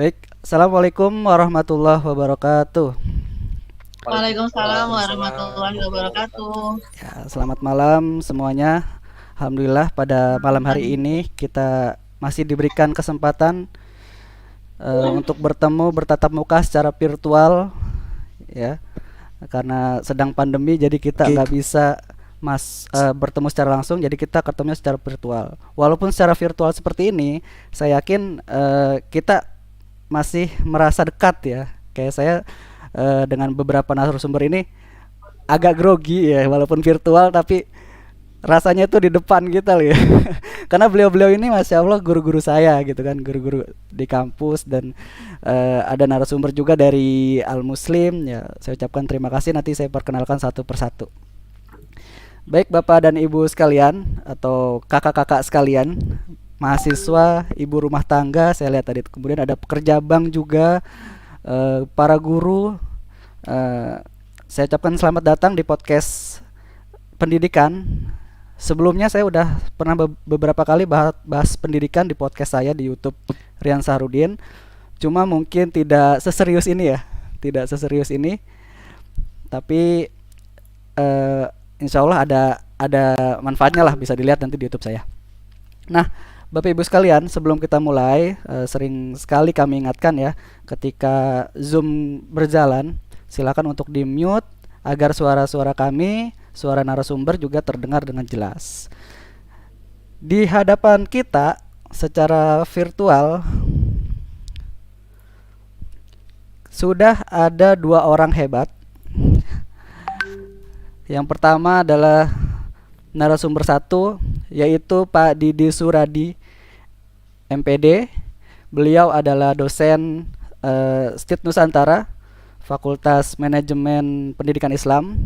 Baik, Assalamualaikum warahmatullahi wabarakatuh. Waalaikumsalam Waalaikumsalam warahmatullahi warahmatullahi wabarakatuh. Ya, selamat malam semuanya. Alhamdulillah pada malam hari ini kita masih diberikan kesempatan untuk bertemu bertatap muka secara virtual, ya. Karena sedang pandemi, jadi kita Oke. nggak bisa bertemu secara langsung, jadi kita ketemu secara virtual. Walaupun secara virtual seperti ini, saya yakin kita masih merasa dekat ya. Kayak saya dengan beberapa narasumber ini agak grogi ya, walaupun virtual tapi rasanya tuh di depan kita loh ya. Karena beliau-beliau ini masya Allah guru-guru saya gitu kan, guru-guru di kampus, dan ada narasumber juga dari Al Muslim ya. Saya ucapkan terima kasih, nanti saya perkenalkan satu persatu. Baik Bapak dan Ibu sekalian atau kakak-kakak sekalian, mahasiswa, ibu rumah tangga, saya lihat tadi, kemudian ada pekerja bank juga, para guru, eh, saya ucapkan selamat datang di podcast pendidikan. Sebelumnya saya udah pernah beberapa kali bahas pendidikan di podcast saya di YouTube Rian Sahrudin. Cuma mungkin tidak seserius ini ya, tidak seserius ini. Tapi eh, insya Allah ada manfaatnya lah, bisa dilihat nanti di YouTube saya. Nah, Bapak Ibu sekalian, sebelum kita mulai, sering sekali kami ingatkan ya, ketika Zoom berjalan, silakan untuk di-mute agar suara-suara kami, suara narasumber juga terdengar dengan jelas. Di hadapan kita secara virtual sudah ada dua orang hebat. Yang pertama adalah narasumber satu, yaitu Pak Didi Suradi, MPD. Beliau adalah dosen STIT Nusantara, Fakultas Manajemen Pendidikan Islam.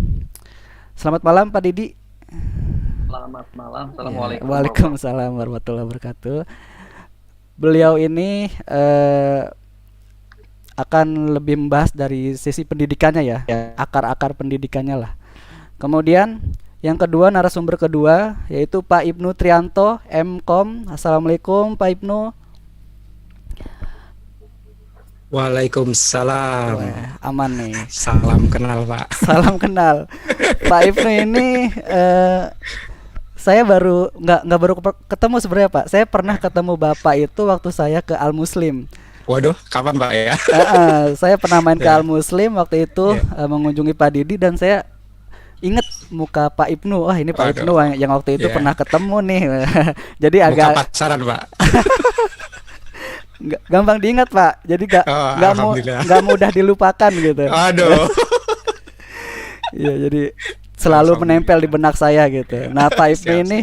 Selamat malam Pak Didi. Selamat malam. Ya, Assalamualaikum. Waalaikumsalam warahmatullahi wabarakatuh. Beliau ini akan lebih membahas dari sisi pendidikannya ya, akar-akar pendidikannya lah. Kemudian yang kedua, narasumber kedua, yaitu Pak Ibnu Trianto, MKom. Assalamualaikum Pak Ibnu. Waalaikumsalam. Wah, aman nih. Salam kenal Pak. Salam kenal. Pak Ibnu ini saya baru nggak baru ketemu sebenarnya Pak. Saya pernah ketemu Bapak itu waktu saya ke Al Muslim. Waduh, kapan Pak ya? Saya pernah main ke Ya. Al Muslim waktu itu, mengunjungi Pak Didi, dan saya ingat muka Pak Ibnu. Wah, ini Pak Waduh. Ibnu yang waktu itu Ya. pernah ketemu nih. Jadi Buka agak pasaran Pak. gampang diingat Pak. Jadi Alhamdulillah. nggak mudah dilupakan gitu. Aduh. Iya, jadi selalu menempel di benak saya gitu. Nah, Pak Ibnu Siap, ini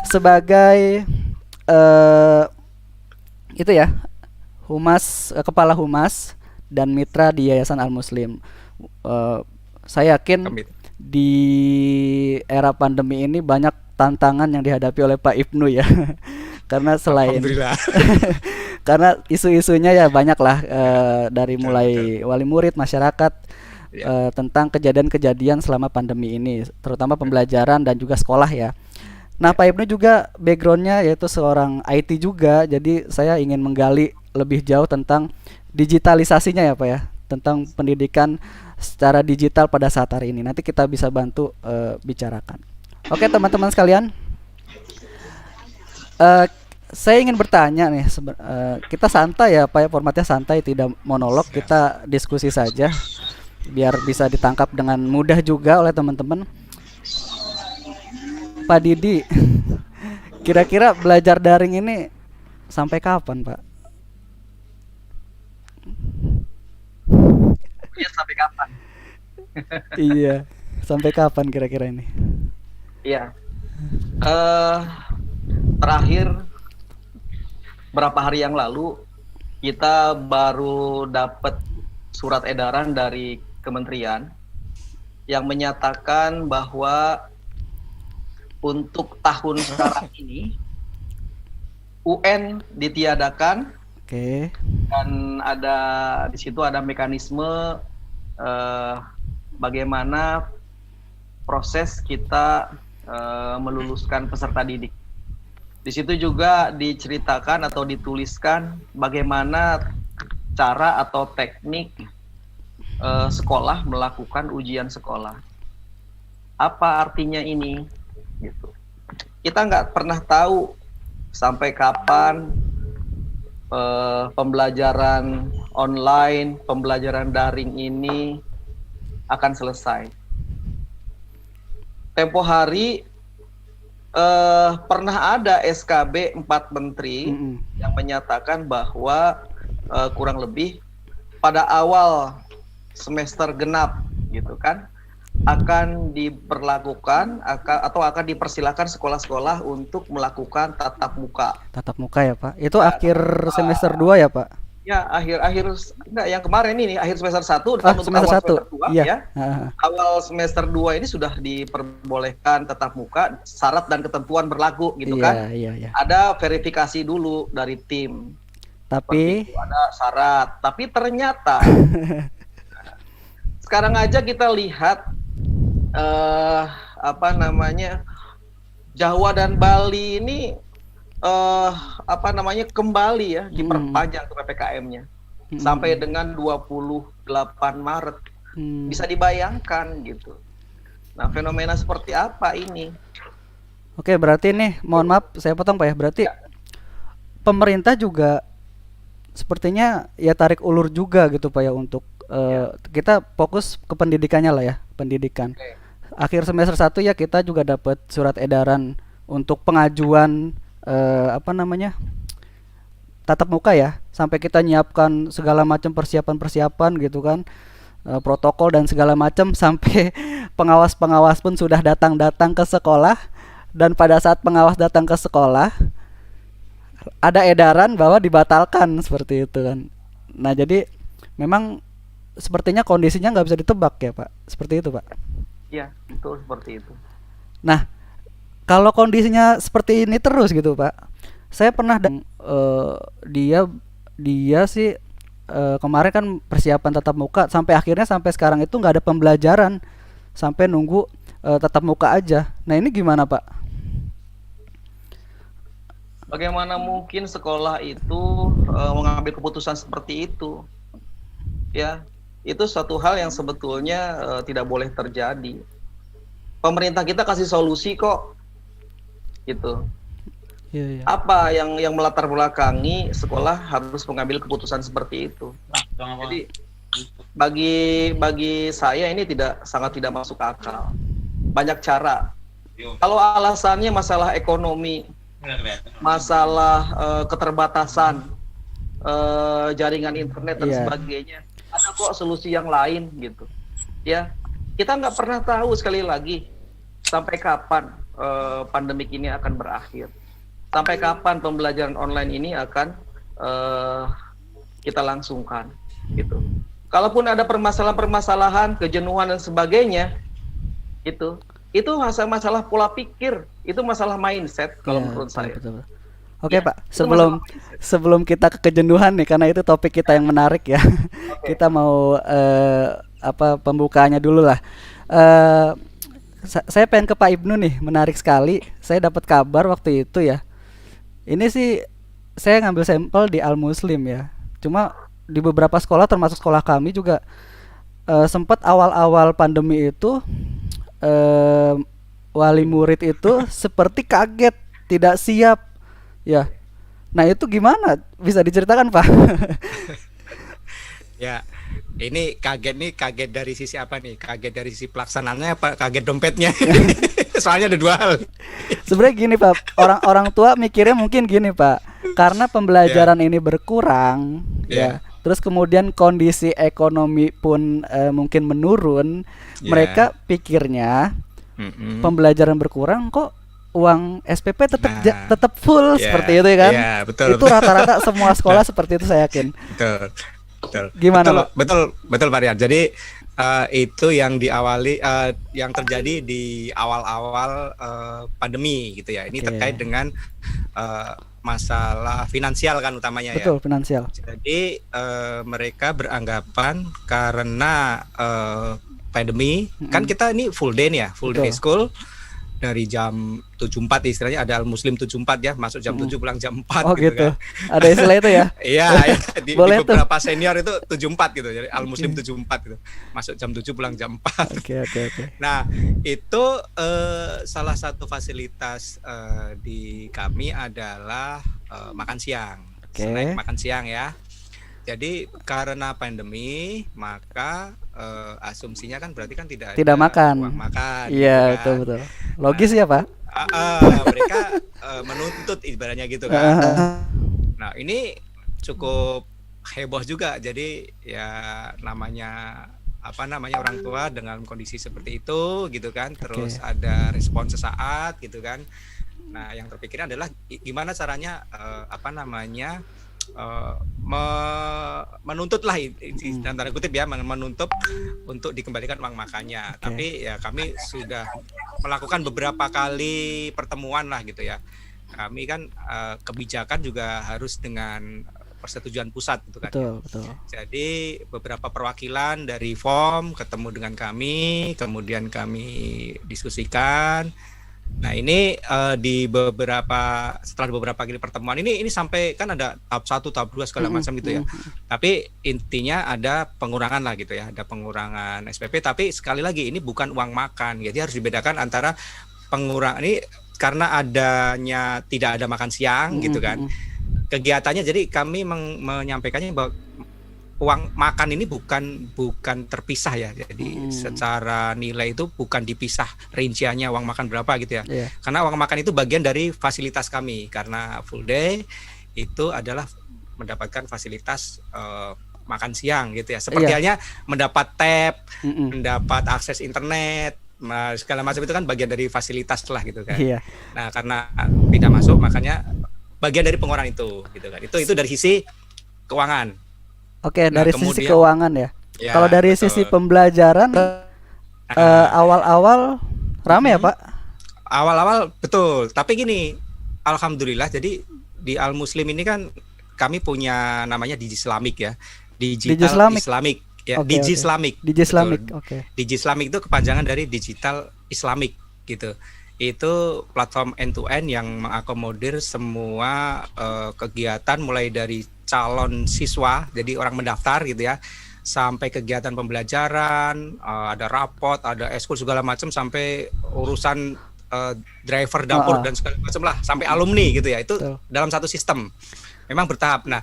sebagai itu ya, kepala humas dan mitra di Yayasan Al Muslim. Saya yakin Amin. di era pandemi ini banyak tantangan yang dihadapi oleh Pak Ibnu ya. Karena selain Alhamdulillah. karena isu-isunya ya banyak lah, dari mulai wali murid, masyarakat, Ya. tentang kejadian-kejadian selama pandemi ini, terutama pembelajaran dan juga sekolah ya. Nah, Pak Ibnu juga backgroundnya yaitu seorang IT juga, jadi saya ingin menggali lebih jauh tentang digitalisasinya ya Pak ya, tentang pendidikan secara digital pada saat hari ini. Nanti kita bisa bantu bicarakan. Oke teman-teman sekalian, saya ingin bertanya nih, kita santai ya Pak ya, formatnya santai, tidak monolog, kita diskusi saja biar bisa ditangkap dengan mudah juga oleh teman-teman. Pak Didi, kira-kira belajar daring ini sampai kapan Pak? Ya, sampai kapan? Iya, sampai kapan kira-kira ini? Iya. Terakhir berapa hari yang lalu kita baru dapat surat edaran dari kementerian yang menyatakan bahwa untuk tahun sekarang ini UN ditiadakan, Oke. dan di situ ada mekanisme bagaimana proses kita meluluskan peserta didik. Di situ juga diceritakan atau dituliskan bagaimana cara atau teknik sekolah melakukan ujian sekolah. Apa artinya ini? Gitu. Kita nggak pernah tahu sampai kapan pembelajaran online, pembelajaran daring ini akan selesai. Tempo hari pernah ada SKB 4 Menteri yang menyatakan bahwa kurang lebih pada awal semester genap gitu kan akan diperlakukan atau akan dipersilakan sekolah-sekolah untuk melakukan tatap muka. Tatap muka ya Pak. Itu akhir semester 2 ya Pak? Ya, akhir enggak yang kemarin ini akhir semester 1 dan semester 1. Iya. Ya. Awal semester 2 ini sudah diperbolehkan tatap muka, syarat dan ketentuan berlaku gitu kan. Iya. Ada verifikasi dulu dari tim. Tapi itu ada syarat, tapi ternyata sekarang aja kita lihat Jawa dan Bali ini kembali ya diperpanjang PPKM-nya sampai dengan 28 Maret. Bisa dibayangkan gitu. Nah, fenomena seperti apa ini? Oke, berarti nih mohon maaf saya potong Pak ya. Berarti pemerintah juga sepertinya ya tarik ulur juga gitu Pak ya untuk kita fokus ke pendidikannya lah ya, pendidikan. Akhir semester 1 ya kita juga dapat surat edaran untuk pengajuan tatap muka ya, sampai kita nyiapkan segala macam persiapan gitu kan, protokol dan segala macam, sampai pengawas pun sudah datang ke sekolah, dan pada saat pengawas datang ke sekolah ada edaran bahwa dibatalkan seperti itu kan. Nah jadi memang sepertinya kondisinya nggak bisa ditebak ya Pak, seperti itu Pak. Ya betul seperti itu. Nah kalau kondisinya seperti ini terus gitu Pak, saya pernah dia sih kemarin kan persiapan tatap muka sampai akhirnya sampai sekarang itu nggak ada pembelajaran, sampai nunggu tatap muka aja. Nah ini gimana Pak? Bagaimana mungkin sekolah itu mengambil keputusan seperti itu? Ya, itu suatu hal yang sebetulnya tidak boleh terjadi. Pemerintah kita kasih solusi kok, gitu. Yeah. Apa yang melatar belakangi sekolah harus mengambil keputusan seperti itu? Jadi bagi saya ini sangat tidak masuk akal. Banyak cara. Kalau alasannya masalah ekonomi, masalah keterbatasan jaringan internet dan sebagainya, ada kok solusi yang lain gitu. Ya, kita nggak pernah tahu sekali lagi sampai kapan pandemik ini akan berakhir, sampai kapan pembelajaran online ini akan kita langsungkan gitu. Kalaupun ada permasalahan-permasalahan, kejenuhan dan sebagainya, itu masalah pola pikir, itu masalah mindset kalau menurut saya. Betul. Oke Pak, sebelum kita ke kejenuhan nih, karena itu topik kita yang menarik ya. Kita mau pembukaannya dulu lah. Saya pengen ke Pak Ibnu nih, menarik sekali. Saya dapat kabar waktu itu ya. Ini sih saya ngambil sampel di Al Muslim ya. Cuma di beberapa sekolah termasuk sekolah kami juga sempat awal-awal pandemi itu wali murid itu seperti kaget, tidak siap. Ya, nah itu gimana? Bisa diceritakan Pak? Ya, ini kaget dari sisi apa nih? Kaget dari sisi pelaksanaannya apa kaget dompetnya? Soalnya ada dua hal. Sebenarnya gini Pak, orang tua mikirnya mungkin gini Pak, karena pembelajaran ini berkurang, ya. Terus kemudian kondisi ekonomi pun mungkin menurun, mereka pikirnya pembelajaran berkurang kok uang SPP tetap full seperti itu kan? Betul. Itu rata-rata semua sekolah seperti itu saya yakin. Betul. Gimana Pak? Betul Pak Rian. Jadi itu yang diawali yang terjadi di awal-awal pandemi gitu ya. Ini terkait dengan masalah finansial kan utamanya. Betul, finansial. Jadi mereka beranggapan karena pandemi kan kita ini full day nih ya, full day school. dari jam 7.4 istilahnya ada Al-Muslim 7.4 ya, masuk jam 7 pulang jam 4 Oh gitu. kan. Ada istilah itu ya? Iya, ya, di Boleh tuh. beberapa senior itu 7.4 gitu. Jadi Al-Muslim 7.4 gitu. Masuk jam 7 pulang jam 4. Oke. Nah, itu salah satu fasilitas di kami adalah makan siang. Oke. Snack makan siang ya. Jadi karena pandemi, maka asumsinya kan berarti kan tidak Tidak ada makan. uang makan. Iya, gitu kan. betul. Logis ya, Pak? Mereka menuntut ibaratnya gitu kan. Nah, ini cukup heboh juga. Jadi ya namanya orang tua dengan kondisi seperti itu gitu kan. Terus ada respon sesaat gitu kan. Nah, yang terpikir adalah gimana caranya menuntut lah dalam tanda kutip ya, menuntut untuk dikembalikan uang makannya. Tapi ya kami sudah melakukan beberapa kali pertemuan lah gitu ya. Kami kan kebijakan juga harus dengan persetujuan pusat gitu kan. Betul. Jadi beberapa perwakilan dari FOM ketemu dengan kami, kemudian kami diskusikan. Nah ini setelah beberapa kali pertemuan ini sampai kan ada tahap 1, tahap 2 segala macam gitu ya. Tapi intinya ada pengurangan lah gitu ya, ada pengurangan SPP. Tapi sekali lagi ini bukan uang makan, jadi harus dibedakan antara pengurangan ini karena adanya tidak ada makan siang gitu kan. Kegiatannya jadi kami menyampaikannya bahwa uang makan ini bukan terpisah ya. Jadi secara nilai itu bukan dipisah rinciannya uang makan berapa gitu ya. Karena uang makan itu bagian dari fasilitas kami. Karena full day itu adalah mendapatkan fasilitas makan siang gitu ya. Seperti halnya mendapat tab, mendapat akses internet, segala macam itu kan bagian dari fasilitas lah gitu kan. Nah, karena tidak masuk makanya bagian dari pengurangan itu gitu kan. Itu dari sisi keuangan. Oke, Nah, dari kemudian- sisi keuangan ya. Ya, Kalau dari betul. sisi pembelajaran awal-awal rame ya, Pak? Awal-awal betul, tapi gini, alhamdulillah jadi di Al Muslim ini kan kami punya namanya Digi Islamik ya. Digital Islamik ya, Digi Islamik. Digi Islamik. Betul. Oke. Digi Islamik itu kepanjangan dari Digital Islamik gitu. Itu platform end to end yang mengakomodir semua kegiatan mulai dari calon siswa, jadi orang mendaftar gitu ya, sampai kegiatan pembelajaran, ada rapot, ada eskul segala macam, sampai urusan driver dapur dan segala macam lah, sampai alumni gitu ya. Itu dalam satu sistem. Memang bertahap. Nah,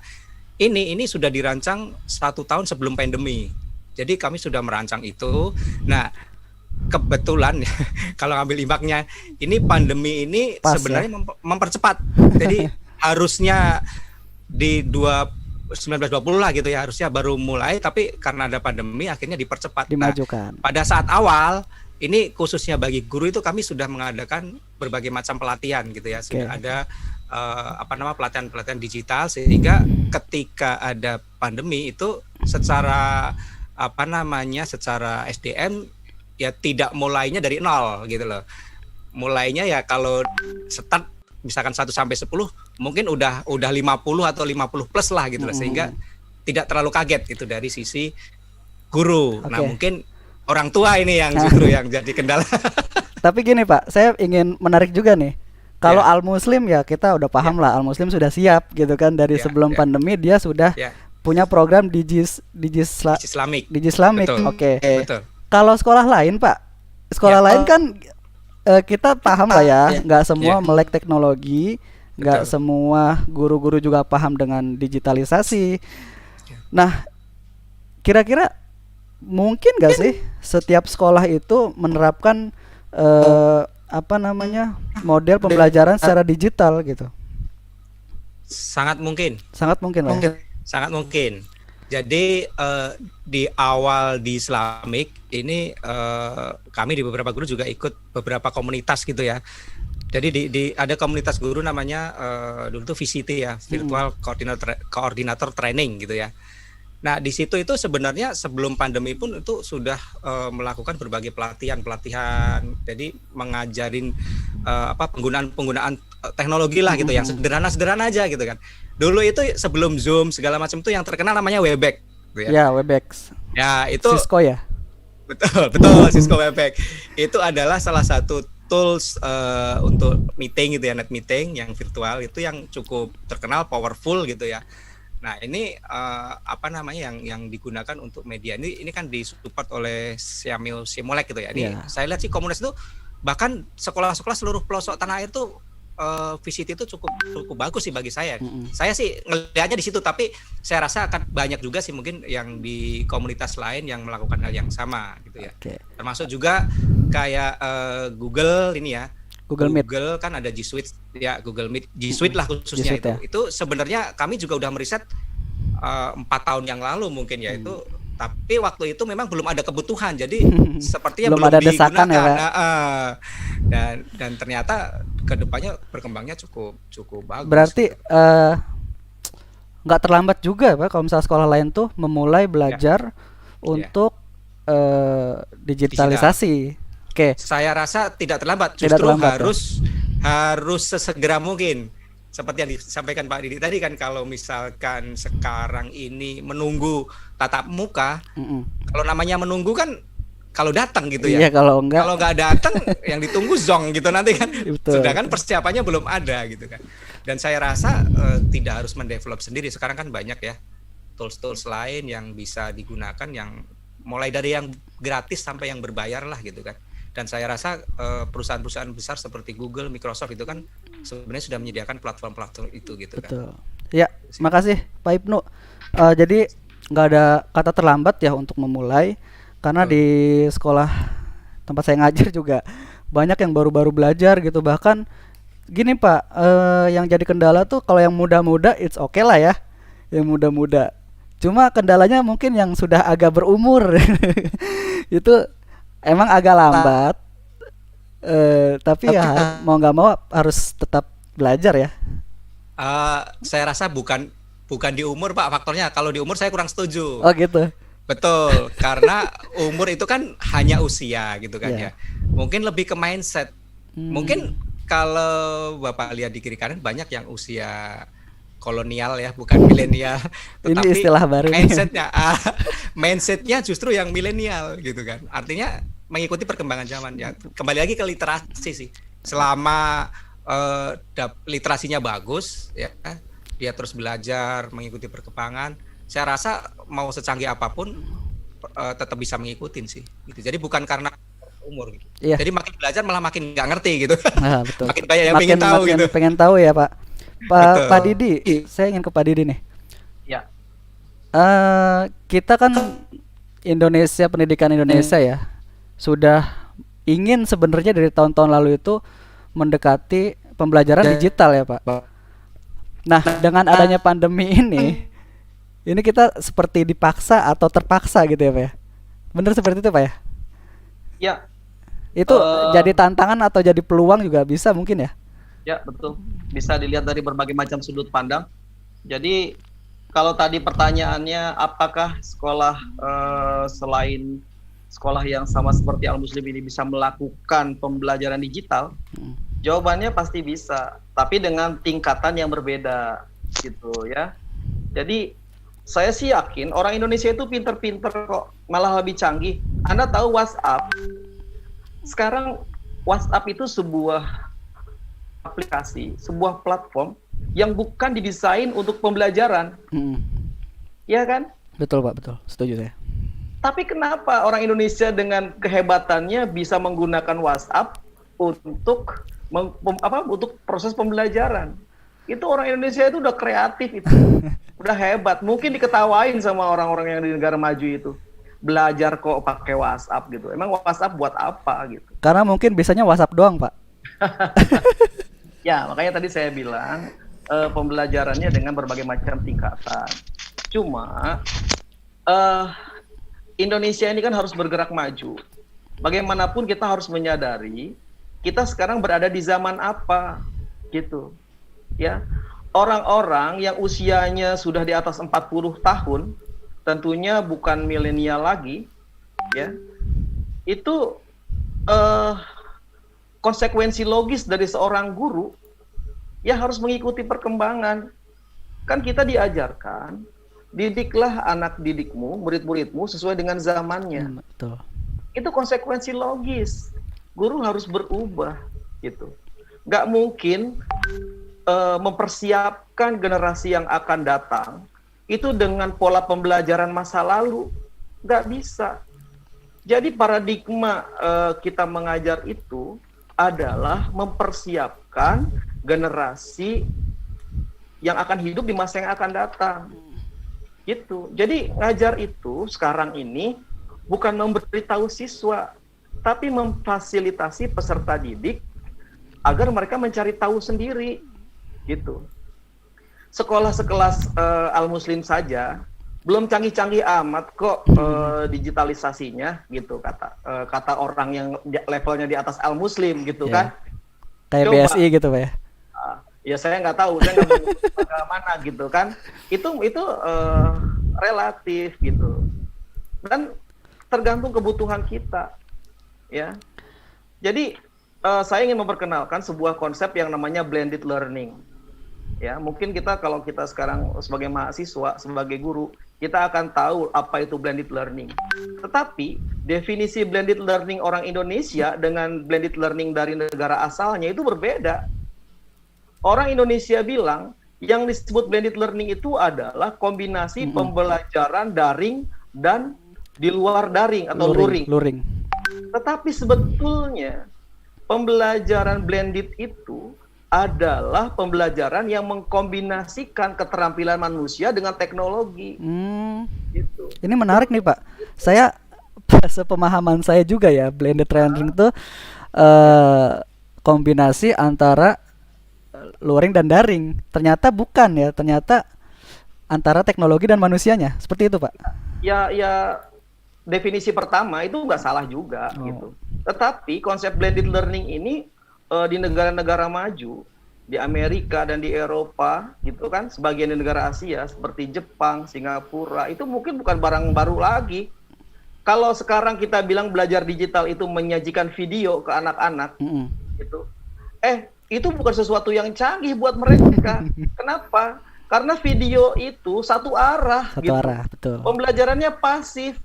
ini sudah dirancang 1 tahun sebelum pandemi. Jadi kami sudah merancang itu. Nah, kebetulan kalau ngambil imbaknya, ini pandemi ini sebenarnya mempercepat. Jadi harusnya di 1920 lah gitu ya, harusnya baru mulai, tapi karena ada pandemi akhirnya dipercepat. Dimajukan. Nah, pada saat awal ini khususnya bagi guru itu kami sudah mengadakan berbagai macam pelatihan gitu ya. Sudah ada pelatihan digital, sehingga ketika ada pandemi itu secara secara SDM ya tidak mulainya dari 0 gitu loh. Mulainya ya kalau start misalkan 1 sampai 10 mungkin udah 50 atau 50 plus lah gitu loh, sehingga tidak terlalu kaget gitu dari sisi guru. Nah, mungkin orang tua ini yang justru yang jadi kendala. Tapi gini Pak, saya ingin menarik juga nih. Kalau Al Muslim ya kita udah paham lah, Al Muslim sudah siap gitu kan dari sebelum pandemi dia sudah punya program Digi Islamik. Oke. Betul. Kalau sekolah lain Pak, sekolah lain kan kita paham lah ya, nggak semua melek teknologi, nggak semua guru-guru juga paham dengan digitalisasi. Nah, kira-kira mungkin nggak sih setiap sekolah itu menerapkan model pembelajaran secara digital gitu? Sangat mungkin. Sangat mungkin lah. Sangat mungkin. Jadi di awal di Islamik ini kami di beberapa guru juga ikut beberapa komunitas gitu ya. Jadi ada komunitas guru namanya dulu tuh VCT ya, Virtual Coordinator Training gitu ya. Nah di situ itu sebenarnya sebelum pandemi pun itu sudah melakukan berbagai pelatihan. Jadi mengajarin penggunaan teknologi lah gitu, yang sederhana aja gitu kan. Dulu itu sebelum Zoom segala macam itu yang terkenal namanya Webex gitu ya. Ya, Webex. Ya, itu Cisco ya? Betul, Cisco Webex. Itu adalah salah satu tools untuk meeting gitu ya, net meeting yang virtual itu yang cukup terkenal, powerful gitu ya. Nah ini apa namanya yang digunakan untuk media ini kan disupport oleh Syamil Simolek gitu ya. Ini saya lihat sih komunitas itu bahkan sekolah-sekolah seluruh pelosok tanah air tuh visit itu cukup bagus sih bagi saya. Saya sih ngelihatnya di situ, tapi saya rasa akan banyak juga sih mungkin yang di komunitas lain yang melakukan hal yang sama gitu ya. Termasuk juga kayak Google ini ya. Google kan ada G Suite ya, Google Meet, G Suite lah khususnya itu. Itu sebenarnya kami juga udah meriset 4 tahun yang lalu mungkin ya itu. Tapi waktu itu memang belum ada kebutuhan, jadi sepertinya belum ada desakan ya, Pak. Dan ternyata kedepannya berkembangnya cukup bagus. Berarti nggak terlambat juga, Pak, kalau misalnya sekolah lain tuh memulai belajar untuk digitalisasi. Oke. Saya rasa tidak terlambat, justru harus sesegera mungkin. Seperti yang disampaikan Pak Didi tadi kan, kalau misalkan sekarang ini menunggu tatap muka, kalau namanya menunggu kan kalau datang gitu ya. Iya, kalau nggak datang yang ditunggu zong gitu nanti kan. Betul. Sedangkan persiapannya belum ada gitu kan. Dan saya rasa tidak harus mendevelop sendiri. Sekarang kan banyak ya tools lain yang bisa digunakan, yang mulai dari yang gratis sampai yang berbayar lah gitu kan. Dan saya rasa perusahaan-perusahaan besar seperti Google, Microsoft itu kan sebenarnya sudah menyediakan platform-platform itu gitu. Betul. Kan. Ya, makasih Pak Ibnu. Jadi nggak ada kata terlambat ya untuk memulai, karena di sekolah tempat saya ngajar juga banyak yang baru-baru belajar gitu. Bahkan gini Pak, yang jadi kendala tuh kalau yang muda-muda it's okay lah ya, yang muda-muda. Cuma kendalanya mungkin yang sudah agak berumur itu emang agak lambat, tapi ya mau nggak mau harus tetap belajar ya. Saya rasa bukan di umur Pak faktornya. Kalau di umur saya kurang setuju. Oh gitu. Betul, karena umur itu kan hanya usia gitu kan ya. Mungkin lebih ke mindset. Mungkin kalau Bapak lihat di kiri kanan banyak yang usia kolonial ya, bukan milenial. Ini istilah baru. Mindsetnya justru yang milenial gitu kan. Artinya mengikuti perkembangan zaman ya. Kembali lagi ke literasi sih. Selama literasinya bagus ya, dia terus belajar mengikuti perkembangan. Saya rasa mau secanggih apapun tetap bisa ngikutin sih. Gitu. Jadi bukan karena umur gitu. Iya. Jadi makin belajar malah makin nggak ngerti gitu. Nah, betul. Makin banyak yang pengen tahu gitu. Pengen tahu ya Pak. Pak Didi, saya ingin ke Pak Didi nih. Ya. Kita kan Indonesia, pendidikan Indonesia ya, sudah ingin sebenarnya dari tahun-tahun lalu itu mendekati pembelajaran digital ya Pak. Nah, dengan adanya pandemi ini kita seperti dipaksa atau terpaksa gitu ya Pak ya. Bener seperti itu Pak ya? Ya. Itu jadi tantangan atau jadi peluang juga bisa mungkin ya? Ya betul, bisa dilihat dari berbagai macam sudut pandang. Jadi kalau tadi pertanyaannya apakah sekolah selain sekolah yang sama seperti Al Muslim ini bisa melakukan pembelajaran digital, jawabannya pasti bisa, tapi dengan tingkatan yang berbeda gitu ya. Jadi saya sih yakin orang Indonesia itu pinter-pinter kok, malah lebih canggih. Anda tahu WhatsApp? Sekarang WhatsApp itu sebuah aplikasi, sebuah platform yang bukan didesain untuk pembelajaran. Iya kan? Betul Pak, betul. Setuju saya. Tapi kenapa orang Indonesia dengan kehebatannya bisa menggunakan WhatsApp untuk untuk proses pembelajaran? Itu orang Indonesia itu udah kreatif itu. Udah hebat. Mungkin diketawain sama orang-orang yang di negara maju itu. Belajar kok pakai WhatsApp gitu. Emang WhatsApp buat apa gitu? Karena mungkin biasanya WhatsApp doang, Pak. Ya, makanya tadi saya bilang pembelajarannya dengan berbagai macam tingkatan. Cuma Indonesia ini kan harus bergerak maju. Bagaimanapun kita harus menyadari kita sekarang berada di zaman apa gitu. Ya. Orang-orang yang usianya sudah di atas 40 tahun, tentunya bukan milenial lagi, ya. Itu konsekuensi logis dari seorang guru ya harus mengikuti perkembangan. Kan kita diajarkan, didiklah anak didikmu, murid-muridmu sesuai dengan zamannya. Betul. Itu konsekuensi logis. guru harus berubah gitu. Nggak mungkin mempersiapkan generasi yang akan datang itu dengan pola pembelajaran masa lalu. Nggak bisa. Jadi paradigma kita mengajar itu adalah mempersiapkan generasi yang akan hidup di masa yang akan datang. Gitu. Jadi ngajar itu sekarang ini bukan memberitahu siswa, tapi memfasilitasi peserta didik agar mereka mencari tahu sendiri. Gitu. Sekolah sekelas Al-Muslim saja belum canggih-canggih amat kok digitalisasinya gitu, kata orang yang levelnya di atas Al-Muslim gitu kan. Kayak Coba. BSI gitu Pak ya. Ya saya nggak tahu, saya nggak mau bagaimana gitu kan. Itu relatif gitu. Dan tergantung kebutuhan kita. Ya. Jadi saya ingin memperkenalkan sebuah konsep yang namanya blended learning. Ya, mungkin kalau kita sekarang sebagai mahasiswa, sebagai guru, kita akan tahu apa itu blended learning. Tetapi definisi blended learning orang Indonesia dengan blended learning dari negara asalnya itu berbeda. Orang Indonesia bilang yang disebut blended learning itu adalah kombinasi pembelajaran daring dan di luar daring atau luring. Tetapi sebetulnya pembelajaran blended itu adalah pembelajaran yang mengkombinasikan keterampilan manusia dengan teknologi. Gitu. Ini menarik nih Pak. Saya sepemahaman saya juga ya, blended learning itu kombinasi antara luring dan daring. Ternyata bukan ya, ternyata antara teknologi dan manusianya. Seperti itu Pak. Ya definisi pertama itu nggak salah juga gitu. Tetapi konsep blended learning ini di negara-negara maju, di Amerika dan di Eropa gitu kan, sebagian di negara Asia seperti Jepang, Singapura, itu mungkin bukan barang baru lagi. Kalau sekarang kita bilang belajar digital itu menyajikan video ke anak-anak gitu. Itu bukan sesuatu yang canggih buat mereka. Kenapa? Karena video itu satu arah gitu. Betul. Pembelajarannya pasif.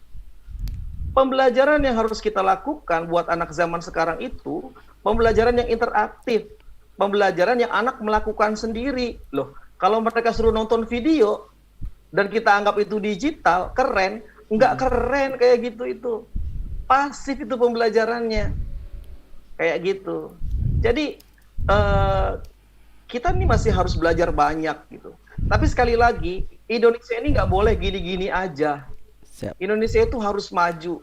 Pembelajaran yang harus kita lakukan buat anak zaman sekarang itu pembelajaran yang interaktif, pembelajaran yang anak melakukan sendiri. Loh, kalau mereka suruh nonton video dan kita anggap itu digital, keren, nggak keren kayak gitu itu. Pasif itu pembelajarannya. Kayak gitu. Jadi kita nih masih harus belajar banyak gitu. Tapi sekali lagi, Indonesia ini nggak boleh gini-gini aja. Indonesia itu harus maju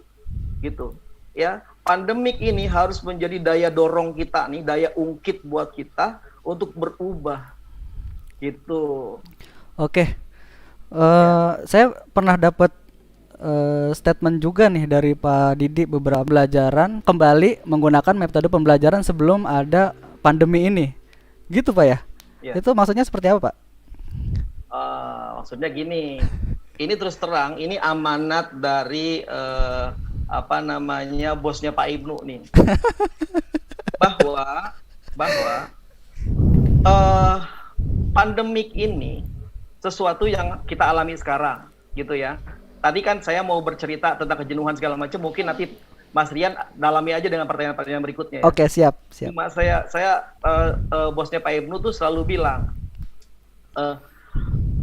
gitu. Ya, pandemik ini harus menjadi daya dorong kita nih, daya ungkit buat kita untuk berubah. Gitu. Oke. Saya pernah dapat statement juga nih dari Pak Didi, beberapa pembelajaran kembali menggunakan metode pembelajaran sebelum ada pandemi ini. Gitu Pak ya? Itu maksudnya seperti apa Pak? Maksudnya gini. Ini terus terang, ini amanat dari bosnya Pak Ibnu nih, bahwa pandemik ini sesuatu yang kita alami sekarang, gitu ya. Tadi kan saya mau bercerita tentang kejenuhan segala macam, mungkin nanti Mas Rian dalami aja dengan pertanyaan-pertanyaan berikutnya. Ya. Oke, siap. Cuma bosnya Pak Ibnu tuh selalu bilang,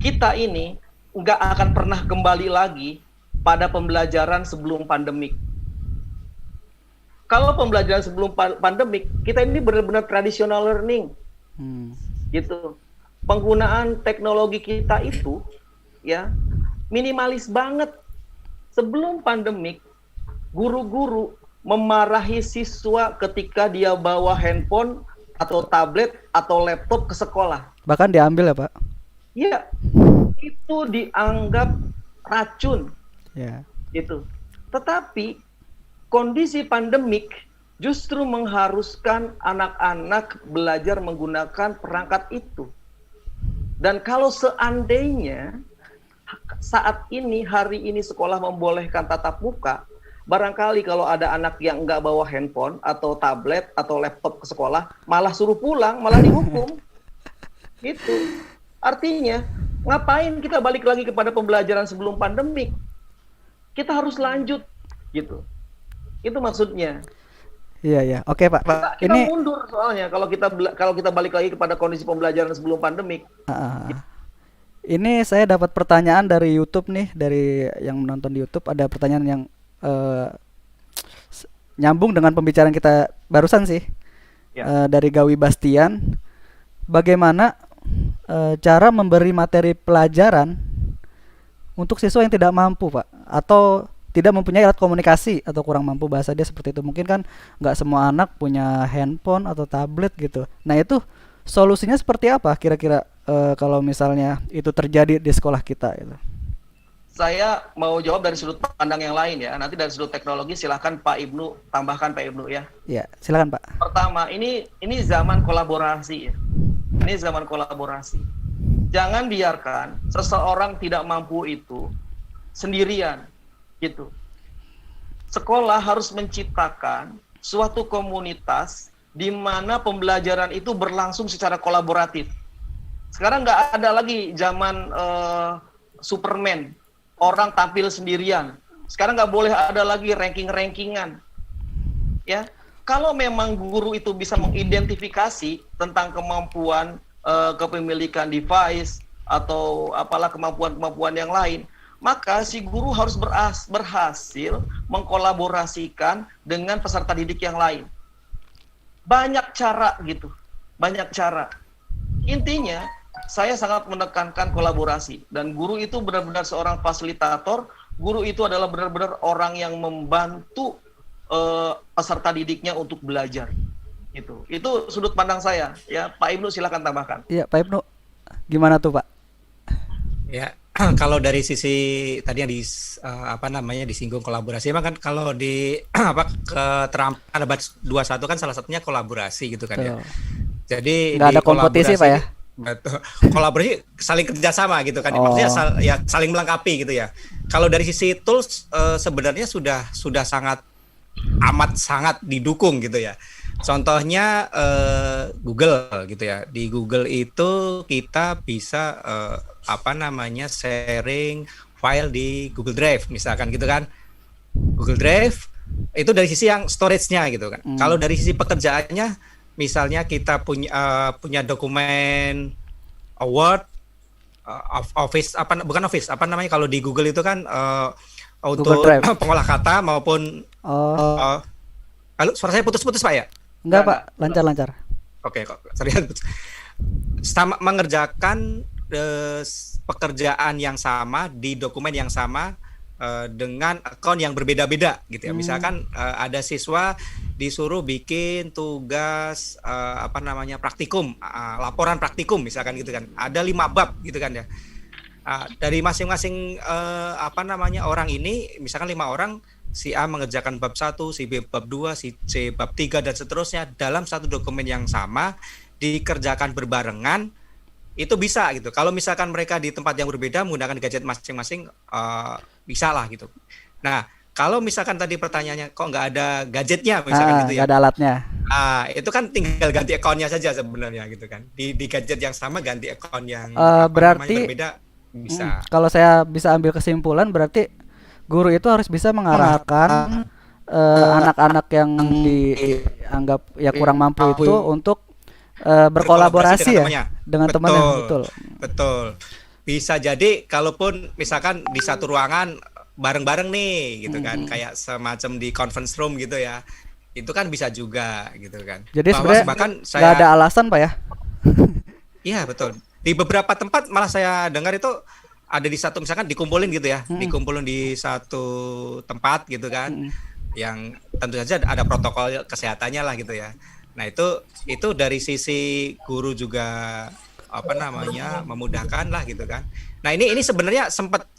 kita ini nggak akan pernah kembali lagi pada pembelajaran sebelum pandemik. Kalau pembelajaran sebelum pandemik, kita ini benar-benar traditional learning, gitu. Penggunaan teknologi kita itu, ya, minimalis banget. Sebelum pandemik, guru-guru memarahi siswa ketika dia bawa handphone atau tablet atau laptop ke sekolah. Bahkan diambil ya Pak? Iya. Itu dianggap racun, gitu. Tetapi kondisi pandemik justru mengharuskan anak-anak belajar menggunakan perangkat itu. Dan kalau seandainya saat ini, hari ini sekolah membolehkan tatap muka, barangkali kalau ada anak yang nggak bawa handphone atau tablet atau laptop ke sekolah, malah suruh pulang, malah dihukum. Gitu. Artinya, ngapain kita balik lagi kepada pembelajaran sebelum pandemik? Kita harus lanjut, gitu. Itu maksudnya. Iya iya. Oke Pak. Kita Ini mundur soalnya kalau kita balik lagi kepada kondisi pembelajaran sebelum pandemik. ini saya dapat pertanyaan dari YouTube nih, dari yang menonton di YouTube ada pertanyaan yang eh, nyambung dengan pembicaraan kita barusan sih. Ya. Dari Gawi Bastian, bagaimana cara memberi materi pelajaran untuk siswa yang tidak mampu, Pak, atau tidak mempunyai alat komunikasi atau kurang mampu, bahasa dia seperti itu. Mungkin kan nggak semua anak punya handphone atau tablet gitu. Nah itu solusinya seperti apa kira-kira kalau misalnya itu terjadi di sekolah kita gitu? Saya mau jawab dari sudut pandang yang lain ya. Nanti dari sudut teknologi silahkan Pak Ibnu tambahkan Pak Ibnu ya. Ya, silakan Pak. Pertama, ini zaman kolaborasi ya. Ini zaman kolaborasi. Jangan biarkan seseorang tidak mampu itu sendirian gitu. Sekolah harus menciptakan suatu komunitas di mana pembelajaran itu berlangsung secara kolaboratif. Sekarang nggak ada lagi zaman Superman, orang tampil sendirian. Sekarang nggak boleh ada lagi ranking-rankingan. Ya, kalau memang guru itu bisa mengidentifikasi tentang kemampuan kepemilikan device atau apalah kemampuan-kemampuan yang lain, maka si guru harus berhasil mengkolaborasikan dengan peserta didik yang lain. Banyak cara gitu, banyak cara. Intinya, saya sangat menekankan kolaborasi. Dan guru itu benar-benar seorang fasilitator, guru itu adalah benar-benar orang yang membantu peserta didiknya untuk belajar. Itu sudut pandang saya. Ya, Pak Ibnu silakan tambahkan. Iya, Pak Ibnu, gimana tuh Pak? Ya, kalau dari sisi tadi yang disinggung kolaborasi, emang kan kalau di keterampilan abad 21 kan salah satunya kolaborasi gitu kan ya. Jadi nggak ada kompetisi Pak ya? Betul. Kolaborasi saling kerjasama gitu kan. Maksudnya saling melengkapi gitu ya. Kalau dari sisi tools sebenarnya sudah amat sangat didukung gitu ya. Contohnya Google gitu ya. Di Google itu kita bisa sharing file di Google Drive misalkan gitu kan. Google Drive itu dari sisi yang storage-nya gitu kan. Kalau dari sisi pekerjaannya, misalnya kita punya dokumen Word, Office kalau di Google itu kan untuk pengolah kata maupun halo, suara saya putus-putus Pak ya? Enggak Pak, lancar-lancar. Oke, kok sorry. Sama mengerjakan pekerjaan yang sama di dokumen yang sama dengan akun yang berbeda-beda gitu ya. Misalkan ada siswa disuruh bikin tugas praktikum, laporan praktikum misalkan gitu kan. Ada 5 bab gitu kan ya. Dari masing-masing orang ini, misalkan 5 orang, si A mengerjakan bab 1, si B bab 2, si C bab 3 dan seterusnya dalam satu dokumen yang sama dikerjakan berbarengan. Itu bisa gitu. Kalau misalkan mereka di tempat yang berbeda menggunakan gadget masing-masing, bisa lah gitu. Nah, kalau misalkan tadi pertanyaannya kok nggak ada gadgetnya misalkan gitu ya. Nggak ada alatnya. Itu kan tinggal ganti akunnya saja sebenarnya gitu kan. Di gadget yang sama ganti akun yang berarti berbeda bisa. Kalau saya bisa ambil kesimpulan, berarti guru itu harus bisa mengarahkan anak-anak yang dianggap ya kurang mampu itu untuk berkolaborasi ya dengan temannya. Betul. Bisa jadi kalaupun misalkan di satu ruangan bareng-bareng nih gitu kan, kayak semacam di conference room gitu ya, itu kan bisa juga gitu kan. Jadi sebenarnya nggak ada alasan Pak ya? Iya betul. Di beberapa tempat malah saya dengar itu ada di satu, misalkan dikumpulin gitu ya, dikumpulin di satu tempat gitu kan, yang tentu saja ada protokol kesehatannya lah gitu ya. Nah itu dari sisi guru juga memudahkan lah gitu kan. Nah ini sebenarnya sempat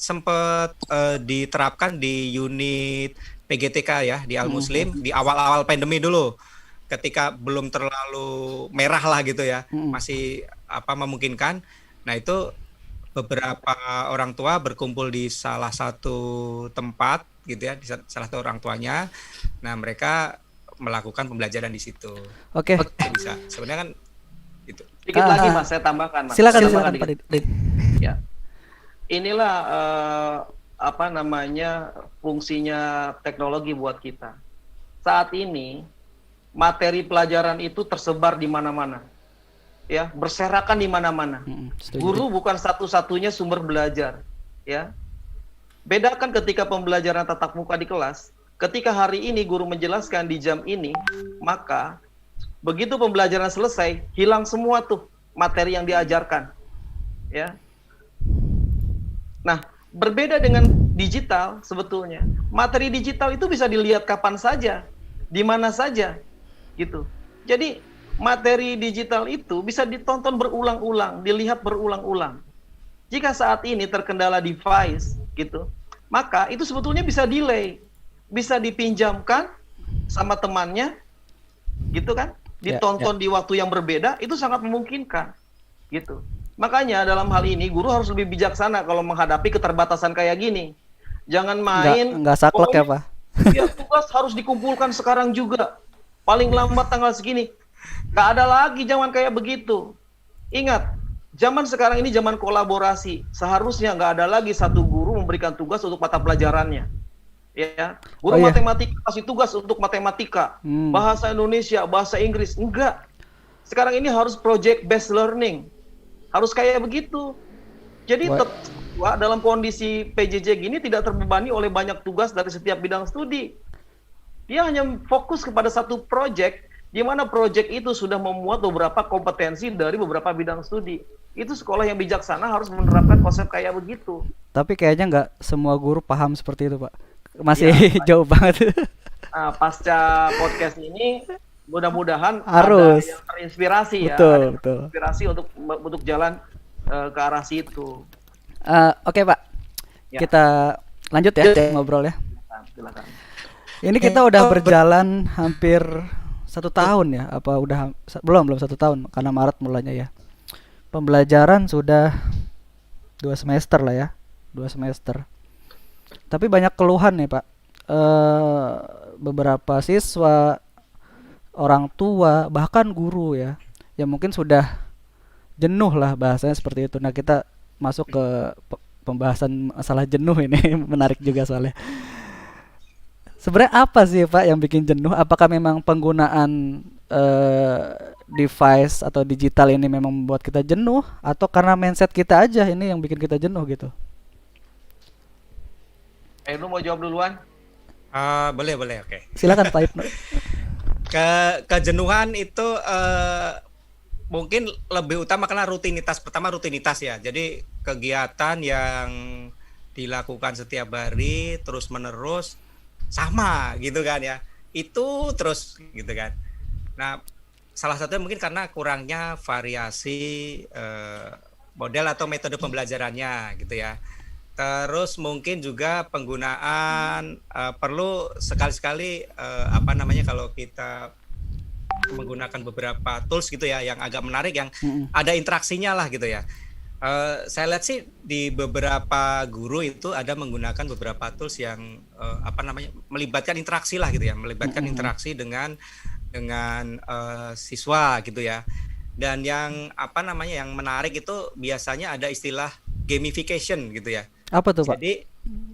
diterapkan di unit PGTK ya di Al Muslim di awal-awal pandemi dulu, ketika belum terlalu merah lah gitu ya, masih memungkinkan. Nah itu beberapa orang tua berkumpul di salah satu tempat gitu ya, di salah satu orang tuanya. Nah mereka melakukan pembelajaran di situ. Oke. Bisa. Sebenarnya kan itu. Sedikit lagi Mas, saya tambahkan Mas. Silakan Pak. Ya. Inilah fungsinya teknologi buat kita. Saat ini materi pelajaran itu tersebar di mana-mana, ya, berserakan di mana-mana. Setuju. Guru bukan satu-satunya sumber belajar, ya. Bedakan ketika pembelajaran tatap muka di kelas. Ketika hari ini guru menjelaskan di jam ini, maka begitu pembelajaran selesai, hilang semua tuh materi yang diajarkan, ya. Nah, berbeda dengan digital sebetulnya. Materi digital itu bisa dilihat kapan saja, di mana saja, gitu. Jadi materi digital itu bisa ditonton berulang-ulang, dilihat berulang-ulang. Jika saat ini terkendala device, gitu, maka itu sebetulnya bisa delay, bisa dipinjamkan sama temannya, gitu kan? Ditonton di waktu yang berbeda, itu sangat memungkinkan, gitu. Makanya dalam hal ini guru harus lebih bijaksana kalau menghadapi keterbatasan kayak gini. Jangan main. Nggak saklek ya, Pak? Ya, tugas harus dikumpulkan sekarang juga. Paling lambat tanggal segini. Nggak ada lagi zaman kayak begitu. Ingat, zaman sekarang ini zaman kolaborasi. Seharusnya nggak ada lagi satu guru memberikan tugas untuk mata pelajarannya. Ya, guru matematika kasih tugas untuk matematika, bahasa Indonesia, bahasa Inggris. Enggak. Sekarang ini harus project based learning. Harus kayak begitu. Jadi dalam kondisi PJJ gini tidak terbebani oleh banyak tugas dari setiap bidang studi. Dia hanya fokus kepada satu project, di mana project itu sudah memuat beberapa kompetensi dari beberapa bidang studi. Itu sekolah yang bijaksana harus menerapkan konsep kayak begitu. Tapi kayaknya nggak semua guru paham seperti itu, Pak. Masih ya, jauh banget. Nah, pasca podcast ini mudah-mudahan harus ada yang terinspirasi, betul. Inspirasi untuk jalan ke arah situ. Oke, Pak. Ya. Kita lanjut ya ngobrol ya. Silakan. Ini kita udah berjalan hampir 1 tahun ya? Apa udah belum 1 tahun karena Maret mulanya ya. Pembelajaran sudah 2 semester lah ya, 2 semester. Tapi banyak keluhan nih, Pak. Beberapa siswa, orang tua, bahkan guru ya, yang mungkin sudah jenuh lah bahasanya seperti itu. Nah, kita masuk ke pembahasan masalah jenuh ini. Menarik juga soalnya. Sebenarnya apa sih, Pak, yang bikin jenuh? Apakah memang penggunaan device atau digital ini memang membuat kita jenuh, atau karena mindset kita aja ini yang bikin kita jenuh gitu? Lu mau jawab duluan? Boleh, oke. Silakan Pak Ibnu. Kejenuhan itu mungkin lebih utama karena rutinitas. Pertama rutinitas ya. Jadi kegiatan yang dilakukan setiap hari terus menerus sama gitu kan ya. Itu terus gitu kan. Nah, salah satunya mungkin karena kurangnya variasi model atau metode pembelajarannya gitu ya. Terus mungkin juga penggunaan perlu sekali-sekali kalau kita menggunakan beberapa tools gitu ya yang agak menarik, yang ada interaksinya lah gitu ya. Saya lihat sih di beberapa guru itu ada menggunakan beberapa tools yang melibatkan interaksi lah gitu ya, melibatkan interaksi dengan siswa gitu ya. Dan yang yang menarik itu biasanya ada istilah gamification gitu ya. Apa tuh, Pak?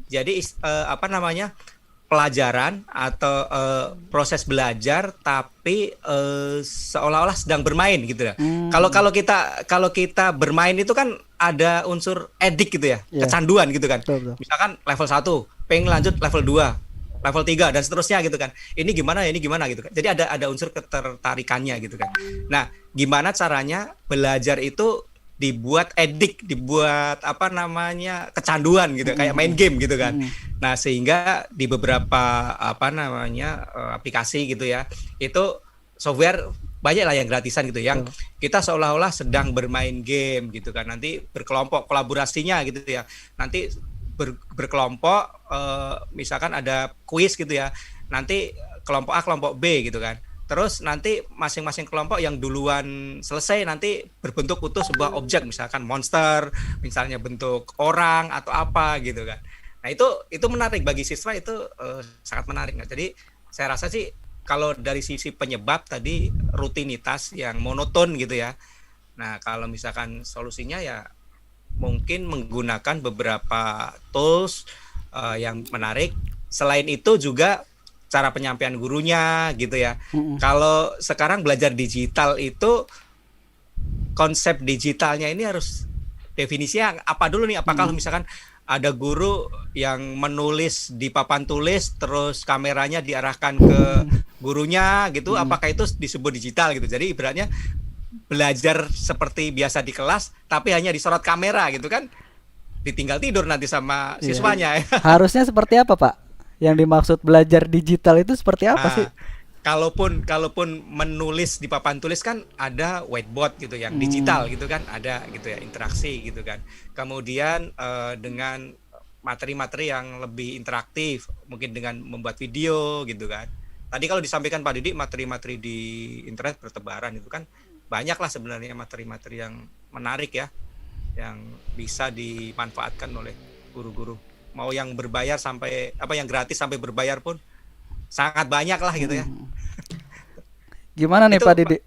Jadi pelajaran atau proses belajar tapi seolah-olah sedang bermain gitu ya. Kalau kita bermain itu kan ada unsur edik gitu ya, kecanduan gitu kan. Betul. Misalkan level 1, pengen lanjut level 2, level 3 dan seterusnya gitu kan. Ini gimana gitu kan. Jadi ada unsur ketertarikannya gitu kan. Nah, gimana caranya belajar itu dibuat edik, dibuat kecanduan gitu, kayak main game gitu kan. Nah, sehingga di beberapa aplikasi gitu ya, itu software banyak lah yang gratisan gitu, yang kita seolah-olah sedang bermain game gitu kan. Nanti berkelompok, kolaborasinya gitu ya. Nanti berkelompok, misalkan ada kuis gitu ya. Nanti kelompok A, kelompok B gitu kan. Terus nanti masing-masing kelompok yang duluan selesai nanti berbentuk utuh sebuah objek, misalkan monster, misalnya bentuk orang atau apa gitu kan. Nah, itu menarik bagi siswa, itu sangat menarik. Nah, jadi saya rasa sih kalau dari sisi penyebab tadi rutinitas yang monoton gitu ya. Nah, kalau misalkan solusinya ya mungkin menggunakan beberapa tools yang menarik. Selain itu juga cara penyampaian gurunya gitu ya. Mm-mm. Kalau sekarang belajar digital itu konsep digitalnya ini harus definisinya apa dulu nih? Apakah misalkan ada guru yang menulis di papan tulis terus kameranya diarahkan ke gurunya gitu, apakah itu disebut digital gitu? Jadi ibaratnya belajar seperti biasa di kelas tapi hanya disorot kamera gitu kan, ditinggal tidur nanti sama Iya. siswanya. Harusnya seperti apa, Pak? Yang dimaksud belajar digital itu seperti apa sih? Kalaupun menulis di papan tulis kan ada whiteboard gitu yang digital gitu kan, ada gitu ya, interaksi gitu kan. Kemudian dengan materi-materi yang lebih interaktif, mungkin dengan membuat video gitu kan. Tadi kalau disampaikan Pak Didik, materi-materi di internet bertebaran itu kan banyak lah sebenarnya materi-materi yang menarik ya, yang bisa dimanfaatkan oleh guru-guru. Mau yang berbayar sampai yang gratis sampai berbayar pun sangat banyak lah gitu ya. Gimana nih Itu, Pak Didik?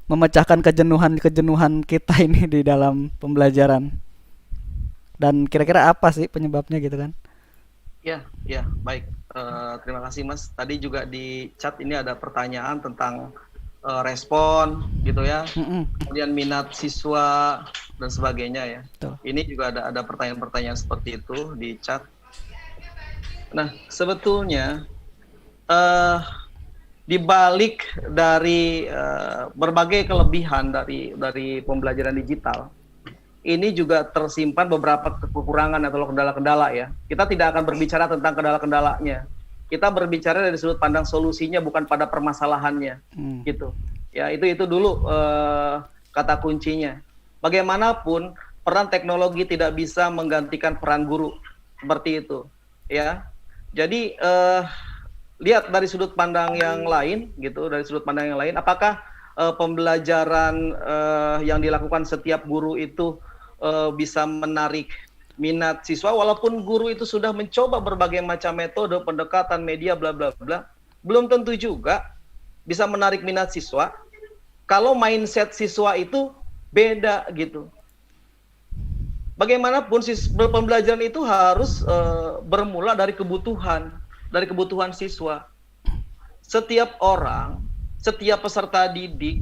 Memecahkan kejenuhan kita ini di dalam pembelajaran. Dan kira-kira apa sih penyebabnya gitu kan? Ya, baik. Terima kasih Mas. Tadi juga di chat ini ada pertanyaan tentang respon gitu ya. Kemudian minat siswa dan sebagainya ya. Betul. Ini juga ada pertanyaan-pertanyaan seperti itu di chat. Nah, sebetulnya di balik dari berbagai kelebihan dari pembelajaran digital, ini juga tersimpan beberapa kekurangan atau kendala-kendala ya. Kita tidak akan berbicara tentang kendala-kendalanya. Kita berbicara dari sudut pandang solusinya, bukan pada permasalahannya, gitu. Ya, itu dulu kata kuncinya. Bagaimanapun peran teknologi tidak bisa menggantikan peran guru, seperti itu, ya. Jadi lihat dari sudut pandang yang lain, gitu. Dari sudut pandang yang lain, apakah pembelajaran yang dilakukan setiap guru itu bisa menarik minat siswa, walaupun guru itu sudah mencoba berbagai macam metode pendekatan media bla bla bla, belum tentu juga bisa menarik minat siswa kalau mindset siswa itu beda gitu. Bagaimanapun pembelajaran itu harus bermula dari kebutuhan siswa. Setiap orang, setiap peserta didik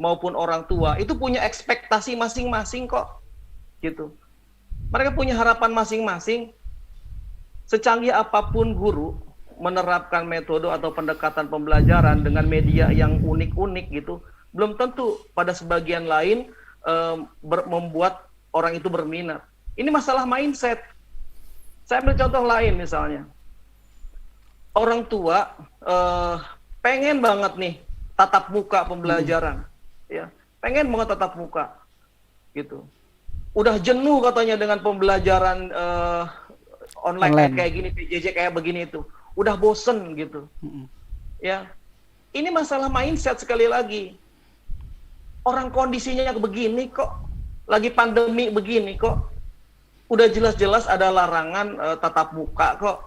maupun orang tua itu punya ekspektasi masing-masing kok, gitu. Mereka punya harapan masing-masing. Secanggih apapun guru menerapkan metode atau pendekatan pembelajaran dengan media yang unik-unik gitu, belum tentu pada sebagian lain membuat orang itu berminat. Ini masalah mindset. Saya ambil contoh lain misalnya. Orang tua pengen banget nih tatap muka pembelajaran, ya, pengen banget tatap muka, gitu. Udah jenuh katanya dengan pembelajaran online kayak gini, PJJ kayak begini itu, udah bosen gitu, ya. Ini masalah mindset sekali lagi. Orang kondisinya begini kok, lagi pandemi begini kok, udah jelas-jelas ada larangan tatap muka kok,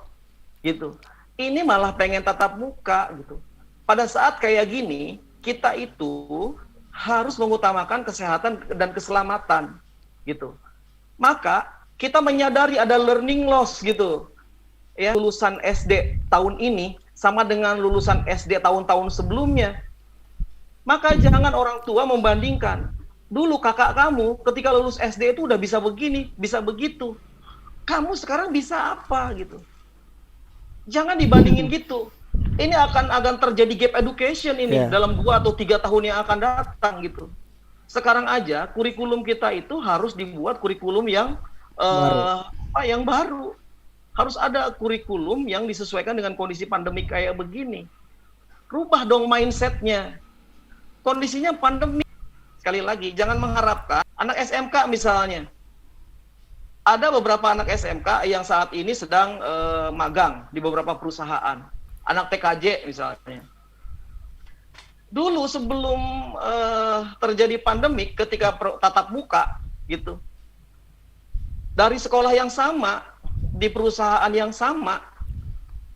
gitu. Ini malah pengen tatap muka gitu. Pada saat kayak gini, kita itu harus mengutamakan kesehatan dan keselamatan, gitu. Maka kita menyadari ada learning loss gitu. Ya, lulusan SD tahun ini sama dengan lulusan SD tahun-tahun sebelumnya. Maka jangan orang tua membandingkan. Dulu kakak kamu ketika lulus SD itu udah bisa begini, bisa begitu. Kamu sekarang bisa apa gitu. Jangan dibandingin gitu. Ini akan terjadi gap education ini dalam 2 atau 3 tahun yang akan datang gitu. Sekarang aja kurikulum kita itu harus dibuat kurikulum yang baru. Harus ada kurikulum yang disesuaikan dengan kondisi pandemi kayak begini. Rubah dong mindsetnya. Kondisinya pandemi. Sekali lagi, jangan mengharapkan anak SMK misalnya. Ada beberapa anak SMK yang saat ini sedang magang di beberapa perusahaan. Anak TKJ misalnya. Dulu sebelum terjadi pandemik, ketika tatap muka gitu, dari sekolah yang sama, di perusahaan yang sama,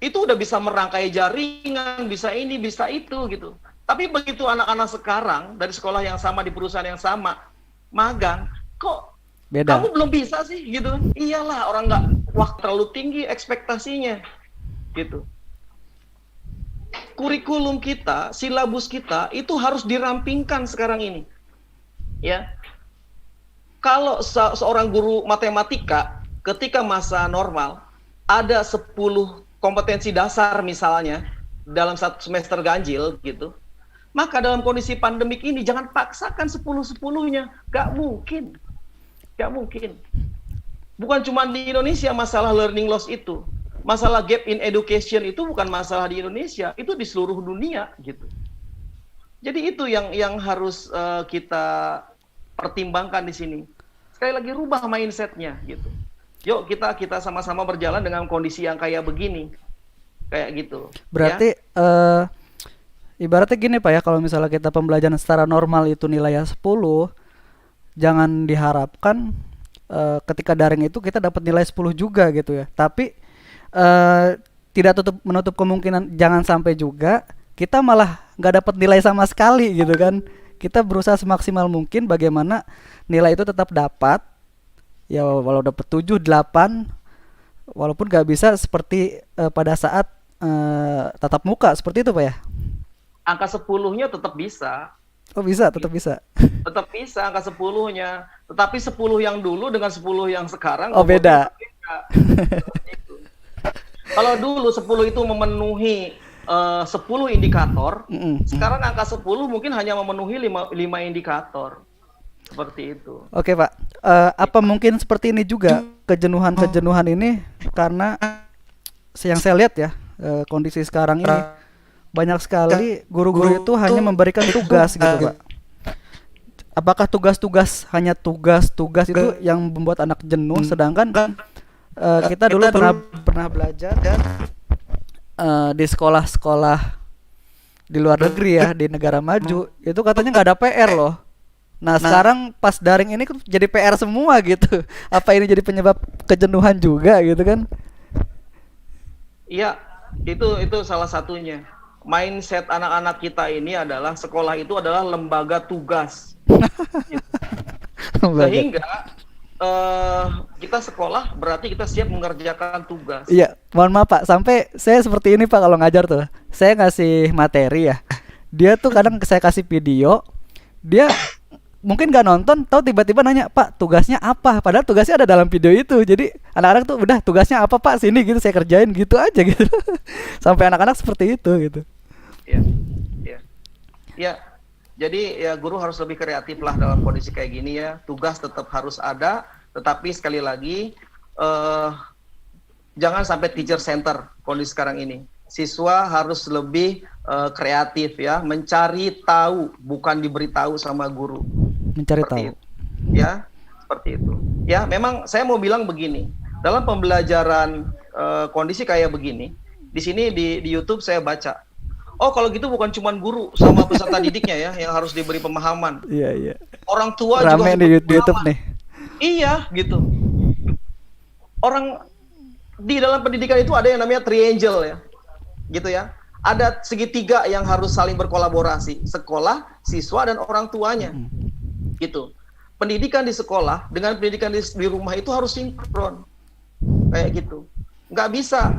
itu udah bisa merangkai jaringan, bisa ini, bisa itu gitu. Tapi begitu anak-anak sekarang dari sekolah yang sama di perusahaan yang sama magang, kok beda. Kamu belum bisa sih gitu. Iyalah, orang nggak terlalu tinggi ekspektasinya gitu. kurikulum kita, silabus kita itu harus dirampingkan sekarang ini. Ya. Kalau seorang guru matematika ketika masa normal ada 10 kompetensi dasar misalnya dalam satu semester ganjil gitu, maka dalam kondisi pandemik ini jangan paksakan 10-10-nya. Gak mungkin. Bukan cuma di Indonesia masalah learning loss itu. Masalah gap in education itu bukan masalah di Indonesia, itu di seluruh dunia gitu. Jadi itu yang harus kita pertimbangkan di sini. Sekali lagi rubah mindset-nya gitu. Yuk kita sama-sama berjalan dengan kondisi yang kayak begini. Kayak gitu. Berarti ibaratnya gini Pak ya, kalau misalnya kita pembelajaran secara normal itu nilainya 10, jangan diharapkan ketika daring itu kita dapat nilai 10 juga gitu ya. Tapi tidak menutup kemungkinan jangan sampai juga kita malah nggak dapat nilai sama sekali gitu kan. Kita berusaha semaksimal mungkin bagaimana nilai itu tetap dapat. Ya walau dapat 7, 8, walaupun nggak bisa seperti pada saat tatap muka seperti itu Pak ya. Angka 10-nya tetap bisa. Oh bisa, tetap bisa. Tetap bisa angka 10-nya. Tetapi 10 yang dulu dengan 10 yang sekarang beda. Kalau dulu 10 itu memenuhi 10 indikator, sekarang angka 10 mungkin hanya memenuhi 5 indikator. Seperti itu. Oke Pak, apa mungkin seperti ini juga kejenuhan ini karena yang saya lihat ya, kondisi sekarang ini banyak sekali guru-guru itu hanya memberikan tugas gitu Pak. Apakah hanya tugas itu yang membuat anak jenuh, sedangkan kita dulu pernah belajar di sekolah-sekolah di luar negeri ya, di negara maju itu katanya nggak ada PR loh. Nah sekarang pas daring ini jadi PR semua gitu. Apa ini jadi penyebab kejenuhan juga gitu kan? Iya, itu salah satunya. Mindset anak-anak kita ini adalah sekolah itu adalah lembaga tugas. Sehingga kita sekolah berarti kita siap mengerjakan tugas. Iya, mohon maaf Pak, sampai saya seperti ini Pak kalau ngajar tuh. Saya ngasih materi ya. Dia tuh kadang saya kasih video, dia mungkin gak nonton, tahu tiba-tiba nanya, Pak tugasnya apa? Padahal tugasnya ada dalam video itu. Jadi anak-anak tuh udah tugasnya apa Pak, sini gitu saya kerjain gitu aja gitu. Sampai anak-anak seperti itu gitu. Ya. Jadi ya guru harus lebih kreatif lah dalam kondisi kayak gini ya. Tugas tetap harus ada, tetapi sekali lagi jangan sampai teacher center kondisi sekarang ini. Siswa harus lebih kreatif ya, mencari tahu, bukan diberitahu sama guru. Mencari seperti tahu. Itu. Ya, seperti itu. Ya, memang saya mau bilang begini. Dalam pembelajaran kondisi kayak begini, di sini di YouTube saya baca. Oh, kalau gitu bukan cuma guru sama peserta didiknya ya yang harus diberi pemahaman. Iya. Orang tua rame juga di YouTube nih. Iya, gitu. Orang di dalam pendidikan itu ada yang namanya triangle ya. Gitu ya. Ada segitiga yang harus saling berkolaborasi, sekolah, siswa dan orang tuanya. Gitu. Pendidikan di sekolah dengan pendidikan di rumah itu harus sinkron. Kayak gitu. Nggak bisa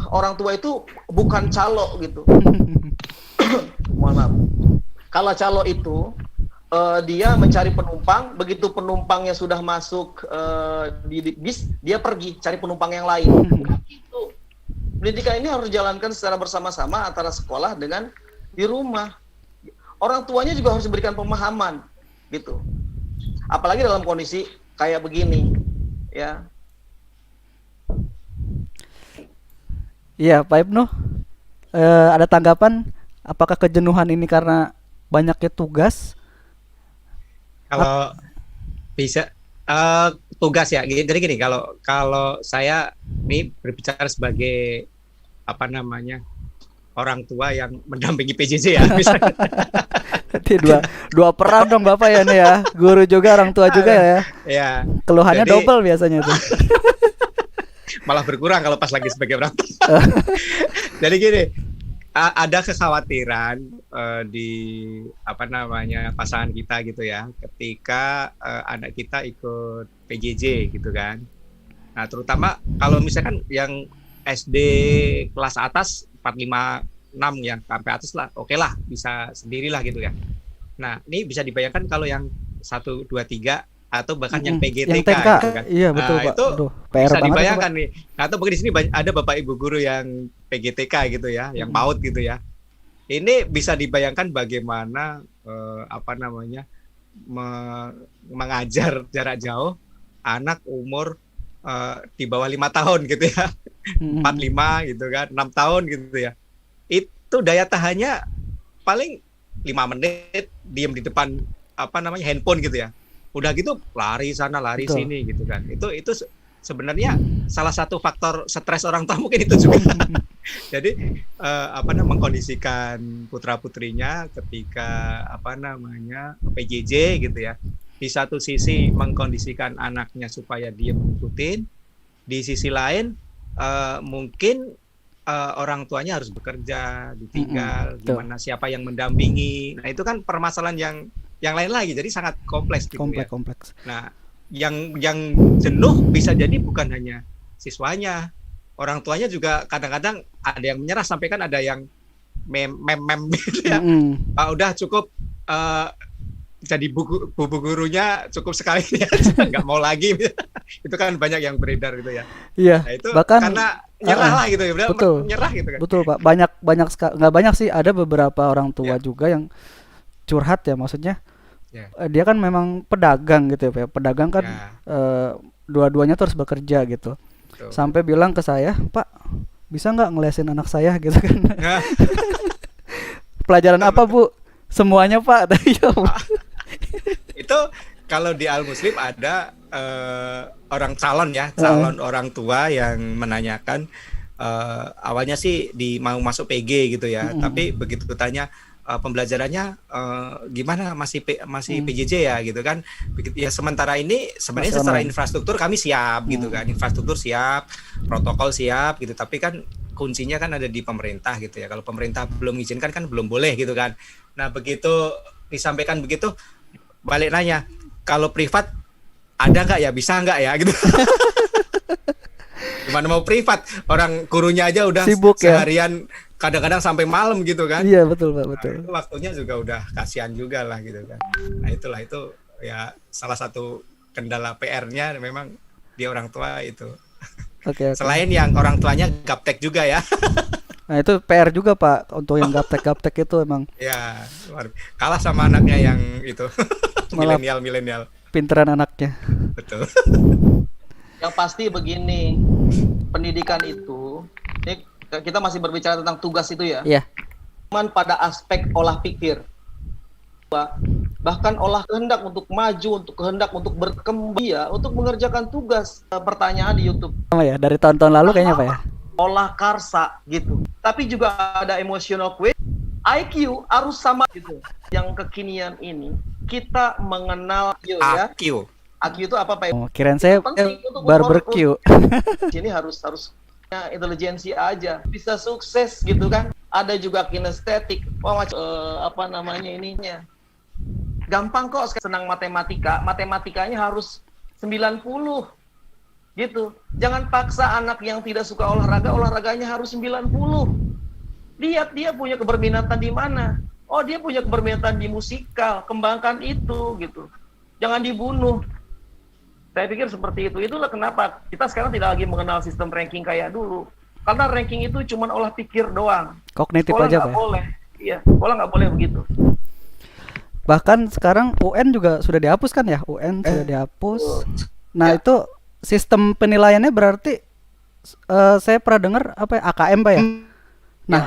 orang tua itu bukan calo gitu. Mohon maaf. Kalau calo itu dia mencari penumpang, begitu penumpangnya sudah masuk di bis, dia pergi cari penumpang yang lain. Itu pendidikan ini harus dijalankan secara bersama-sama antara sekolah dengan di rumah. Orang tuanya juga harus diberikan pemahaman, gitu. Apalagi dalam kondisi kayak begini, ya. Iya, Pak Ibnu, ada tanggapan? Apakah kejenuhan ini karena banyaknya tugas? Kalau bisa tugas ya, jadi gini, kalau saya ini berbicara sebagai orang tua yang mendampingi PJJ ya, misalnya. Jadi dua peran dong Bapak ya nih ya, guru juga orang tua juga ya. Ya. Keluhannya double biasanya tuh. Malah berkurang kalau pas lagi sebagai orang tua. Jadi gini, ada kekhawatiran di pasangan kita gitu ya, ketika anak kita ikut PJJ gitu kan. Nah terutama kalau misalkan yang SD kelas atas 45 6 yang sampai atas lah, oke lah, bisa sendirilah gitu ya. Nah, ini bisa dibayangkan kalau yang 1, 2, 3 atau bahkan yang PGTK yang TK, gitu kan. iya betul Nah, Pak. itu Aduh, PR bisa banget dibayangkan itu, nih. Nah, atau mungkin di sini ada Bapak Ibu guru yang PGTK gitu ya, yang PAUD gitu ya. Ini bisa dibayangkan bagaimana mengajar jarak jauh anak umur di bawah 5 tahun gitu ya. 4-5 gitu kan, 6 tahun gitu ya. Itu daya tahannya paling 5 menit diem di depan handphone gitu ya. Udah gitu lari sana lari Betul. sini gitu kan. Itu sebenarnya salah satu faktor stres orang tua mungkin itu juga. Jadi mengkondisikan putra-putrinya ketika PJJ gitu ya. Di satu sisi mengkondisikan anaknya supaya dia mengikutin, di sisi lain mungkin orang tuanya harus bekerja, ditinggal, gimana siapa yang mendampingi. Nah, itu kan permasalahan yang lain lagi. Jadi sangat kompleks gitu ya. kompleks. Nah, yang jenuh bisa jadi bukan hanya siswanya, orang tuanya juga kadang-kadang ada yang menyerah, sampai kan ada yang mem gitu ya. Udah cukup jadi buku gurunya cukup sekali ya, nggak mau lagi. Itu kan banyak yang beredar gitu ya. Iya. Nah, itu bahkan karena nyerah lah gitu ya, betul, nyerah gitu kan. Betul Pak, banyak nggak banyak sih, ada beberapa orang tua juga yang curhat ya, maksudnya dia kan memang pedagang gitu ya Pak. Pedagang kan dua-duanya terus bekerja gitu. Betul. Sampai bilang ke saya, Pak bisa nggak ngelesin anak saya gitu kan. Pelajaran apa Bu? Semuanya Pak. Itu kalau di Al Muslim ada orang calon orang tua yang menanyakan, awalnya sih mau masuk PG gitu ya, tapi begitu tanya pembelajarannya gimana, masih PJJ ya gitu kan. Ya sementara ini sebenarnya secara infrastruktur kami siap gitu kan, infrastruktur siap, protokol siap gitu, tapi kan kuncinya kan ada di pemerintah gitu ya. Kalau pemerintah belum mengizinkan kan belum boleh gitu kan. Nah, begitu disampaikan begitu, balik nanya, kalau privat ada nggak ya, bisa nggak ya gitu. Gimana mau privat, orang gurunya aja udah sibuk seharian, kadang-kadang sampai malam gitu kan. Iya betul Pak, betul. Nah, itu waktunya juga udah kasihan juga lah gitu kan. Nah, itu ya salah satu kendala PR-nya memang di orang tua itu. Okay. Selain yang orang tuanya gaptek juga ya. Nah, itu PR juga Pak, untuk yang gaptek itu emang. Ya, kalah sama anaknya yang itu. milenial. Pinteran anaknya. Betul. Yang pasti begini, pendidikan itu, ini kita masih berbicara tentang tugas itu ya. Iya. Cuman pada aspek olah pikir, bahkan olah kehendak untuk maju, untuk kehendak untuk berkembang, untuk mengerjakan tugas. Pertanyaan di YouTube. Ya, dari tahun-tahun lalu kayaknya Pak ya. Olah karsa gitu. Tapi juga ada emotional quiz. IQ harus sama gitu. Yang kekinian ini kita mengenal IQ. IQ itu apa Pak? Oh, kirain saya barbecue. Sini harus intelijensi aja bisa sukses gitu kan. Ada juga kinestetik. Ininya. Gampang kok, senang matematikanya harus 90 gitu. Jangan paksa anak yang tidak suka olahraganya harus 90. Lihat dia punya keberminatan di mana. Oh, dia punya keberminatan di musikal, kembangkan itu gitu. Jangan dibunuh. Saya pikir seperti itu. Itulah kenapa kita sekarang tidak lagi mengenal sistem ranking kayak dulu. Karena ranking itu cuma olah pikir doang. Kognitif sekolah aja Pak. Boleh. Iya, sekolah nggak boleh begitu. Bahkan sekarang UN juga sudah dihapus kan ya? UN sudah dihapus. Nah, itu sistem penilaiannya berarti saya pernah dengar AKM Pak ya? Nah,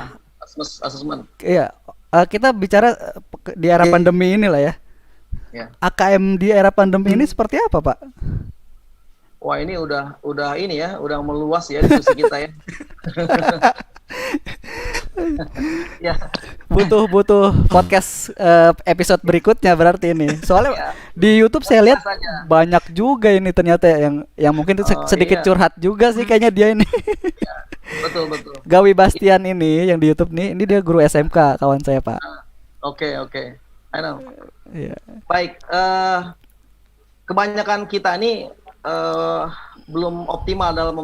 asesmen. Iya, kita bicara di era pandemi inilah ya. AKM di era pandemi ini seperti apa Pak? Wah, ini udah ini ya, udah meluas ya diskusi kita ya. Ya. Butuh podcast episode berikutnya berarti ini. Soalnya di YouTube saya lihat banyak juga ini ternyata yang mungkin sedikit curhat juga sih kayaknya dia ini. Ya, betul. Gawi Bastian ini yang di YouTube nih, ini dia guru SMK kawan saya Pak. Oke. I know. Iya. Baik, kebanyakan kita ini belum optimal dalam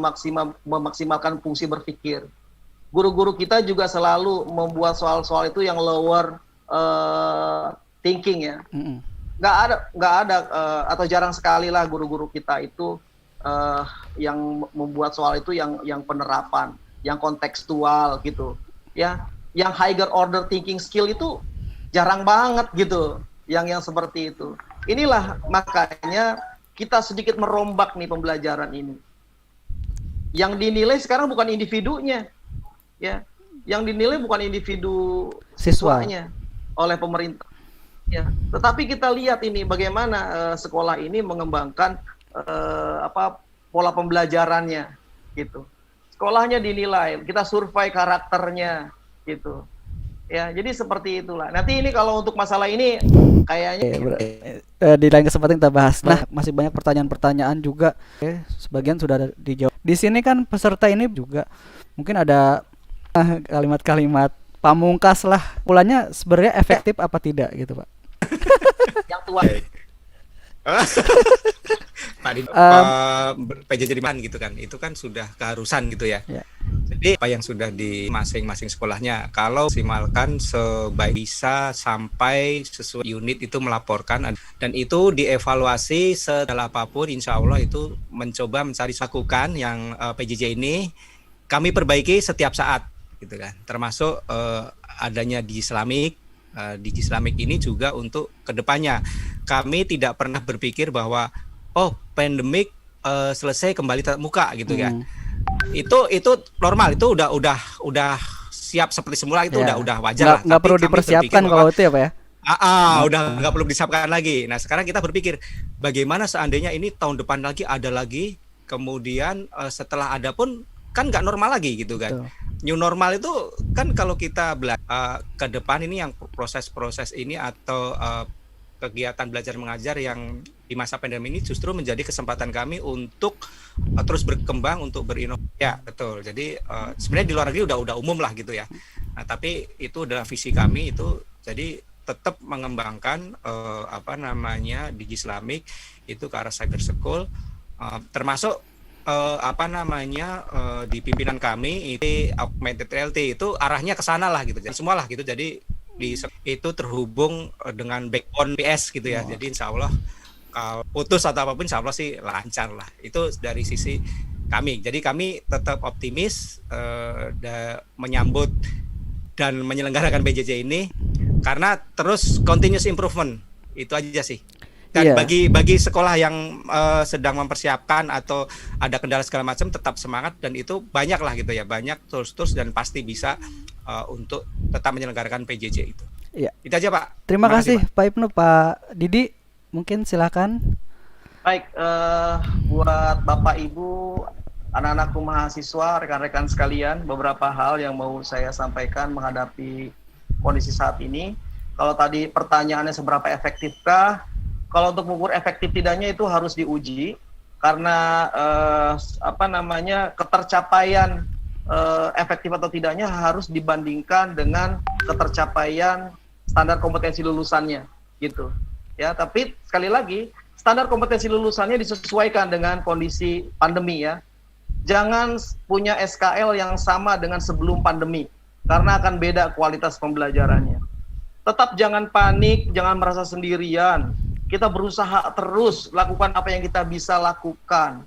memaksimalkan fungsi berpikir. guru-guru kita juga selalu membuat soal-soal itu yang lower thinking ya. Nggak ada atau jarang sekali lah guru-guru kita itu yang membuat soal itu yang penerapan, yang kontekstual gitu. Ya, yang higher order thinking skill itu jarang banget gitu. Yang seperti itu. Inilah makanya kita sedikit merombak nih pembelajaran ini. Yang dinilai sekarang bukan individunya. Ya, yang dinilai bukan individu siswanya oleh pemerintah. Ya, tetapi kita lihat ini bagaimana sekolah ini mengembangkan pola pembelajarannya, gitu. Sekolahnya dinilai, kita survei karakternya, gitu. Ya, jadi seperti itulah. Nanti ini kalau untuk masalah ini kayaknya di lain kesempatan kita bahas. Nah, masih banyak pertanyaan-pertanyaan juga. Sebagian sudah dijawab. Di sini kan peserta ini juga mungkin ada kalimat-kalimat pamungkas lah. Mulanya sebenarnya efektif apa tidak gitu, Pak? Yang tua. PJJ di mana gitu kan, itu kan sudah keharusan gitu ya. Jadi apa yang sudah di masing-masing sekolahnya, kalau maksimalkan sebaik bisa sampai sesuai unit itu melaporkan, dan itu dievaluasi setelah apapun, insya Allah itu mencoba mencari lakukan yang PJJ ini kami perbaiki setiap saat gitu kan, termasuk adanya di Islamik. Di Islamik ini juga untuk kedepannya kami tidak pernah berpikir bahwa pandemik selesai kembali tatap muka gitu kan. Itu normal, itu udah siap seperti semula, itu udah wajar lah. Nggak perlu dipersiapkan kalau itu ya Pak ya. Udah nggak perlu disiapkan lagi. Nah sekarang kita berpikir bagaimana seandainya ini tahun depan lagi ada lagi, kemudian setelah ada pun kan nggak normal lagi gitu kan. Betul. New normal itu kan kalau kita ke depan ini yang proses-proses ini atau kegiatan belajar mengajar yang di masa pandemi ini justru menjadi kesempatan kami untuk terus berkembang, untuk berinovasi. Ya betul. Jadi sebenarnya di luar negeri udah umum lah gitu ya. Nah tapi itu adalah visi kami itu. Jadi tetap mengembangkan Digi Islamik itu ke arah cyber school, termasuk di pimpinan kami itu augmented reality itu arahnya ke sana lah gitu. Semua lah gitu. Jadi itu terhubung dengan backbone PS gitu ya. Jadi insya Allah kalau putus atau apapun insya Allah sih lancar lah. Itu dari sisi kami. Jadi kami tetap optimis menyambut dan menyelenggarakan BJJ ini karena terus continuous improvement. Itu aja sih. Dan bagi sekolah yang sedang mempersiapkan atau ada kendala segala macam tetap semangat, dan itu banyak lah gitu ya, banyak tools dan pasti bisa untuk tetap menyelenggarakan PJJ itu. Iya. Itu aja Pak. Terima kasih Pak Ibnu. Pak Didi mungkin silakan. Baik, buat Bapak Ibu, anak-anakku mahasiswa, rekan-rekan sekalian, beberapa hal yang mau saya sampaikan menghadapi kondisi saat ini. Kalau tadi pertanyaannya seberapa efektifkah? Kalau untuk mengukur efektif tidaknya itu harus diuji karena ketercapaian efektif atau tidaknya harus dibandingkan dengan ketercapaian standar kompetensi lulusannya gitu. Ya, tapi sekali lagi standar kompetensi lulusannya disesuaikan dengan kondisi pandemi ya. Jangan punya SKL yang sama dengan sebelum pandemi karena akan beda kualitas pembelajarannya. Tetap jangan panik, jangan merasa sendirian. Kita berusaha terus lakukan apa yang kita bisa lakukan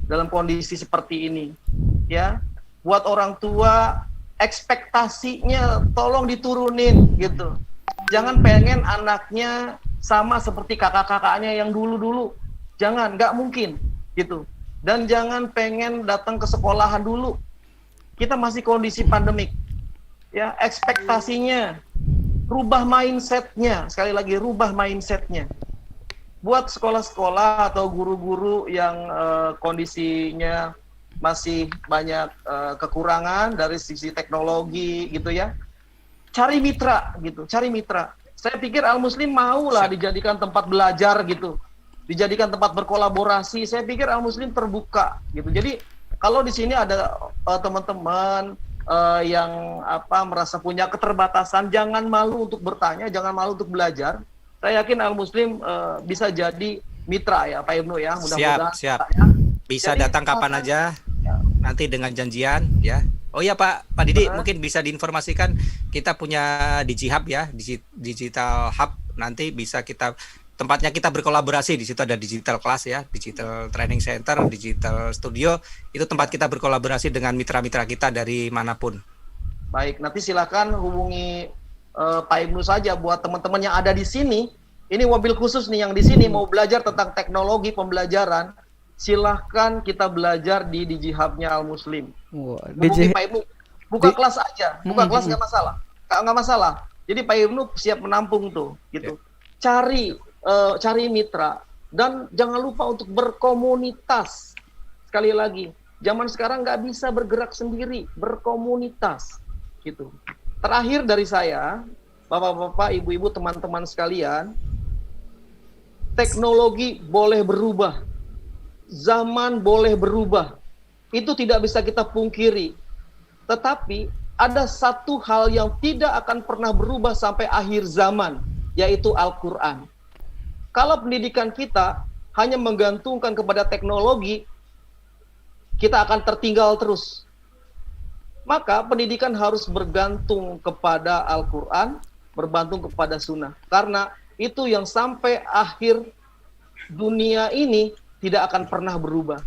dalam kondisi seperti ini. Ya, buat orang tua ekspektasinya tolong diturunin gitu. Jangan pengen anaknya sama seperti kakak-kakaknya yang dulu-dulu. Jangan, nggak mungkin gitu. Dan jangan pengen datang ke sekolahan dulu. Kita masih kondisi pandemik. Ya, ekspektasinya rubah mindsetnya. Sekali lagi rubah mindsetnya. Buat sekolah-sekolah atau guru-guru yang kondisinya masih banyak kekurangan dari sisi teknologi gitu ya, cari mitra gitu, cari mitra. Saya pikir Al-Muslim maulah dijadikan tempat belajar gitu, dijadikan tempat berkolaborasi. Saya pikir Al-Muslim terbuka gitu. Jadi kalau di sini ada teman-teman yang merasa punya keterbatasan, jangan malu untuk bertanya, jangan malu untuk belajar. Saya yakin Al-Muslim bisa jadi mitra ya Pak Ibnu ya, mudah-mudahan. Siap. Bisa jadi, datang kapan aja, nanti dengan janjian ya. Oh iya Pak Didi, mungkin bisa diinformasikan kita punya DigiHub ya, Digital Hub, nanti bisa tempatnya kita berkolaborasi. Di situ ada digital class ya, digital training center, digital studio, itu tempat kita berkolaborasi dengan mitra-mitra kita dari manapun. Baik, nanti silakan hubungi Pak Ibnu saja buat teman-teman yang ada di sini. Ini mobil khusus nih yang di sini mau belajar tentang teknologi pembelajaran. Silahkan kita belajar di DigiHub-nya Al Muslim. Hubungi Pak Ibnu, buka kelas aja, buka kelas nggak masalah, nggak masalah. Jadi Pak Ibnu siap menampung tuh, gitu. Cari mitra dan jangan lupa untuk berkomunitas. Sekali lagi, zaman sekarang nggak bisa bergerak sendiri, berkomunitas, gitu. Terakhir dari saya, bapak-bapak, ibu-ibu, teman-teman sekalian, teknologi boleh berubah. Zaman boleh berubah, itu tidak bisa kita pungkiri. Tetapi ada satu hal yang tidak akan pernah berubah sampai akhir zaman, yaitu Al-Quran. Kalau pendidikan kita hanya menggantungkan kepada teknologi, kita akan tertinggal terus. Maka pendidikan harus bergantung kepada Al-Quran, bergantung kepada sunnah. Karena itu yang sampai akhir dunia ini tidak akan pernah berubah.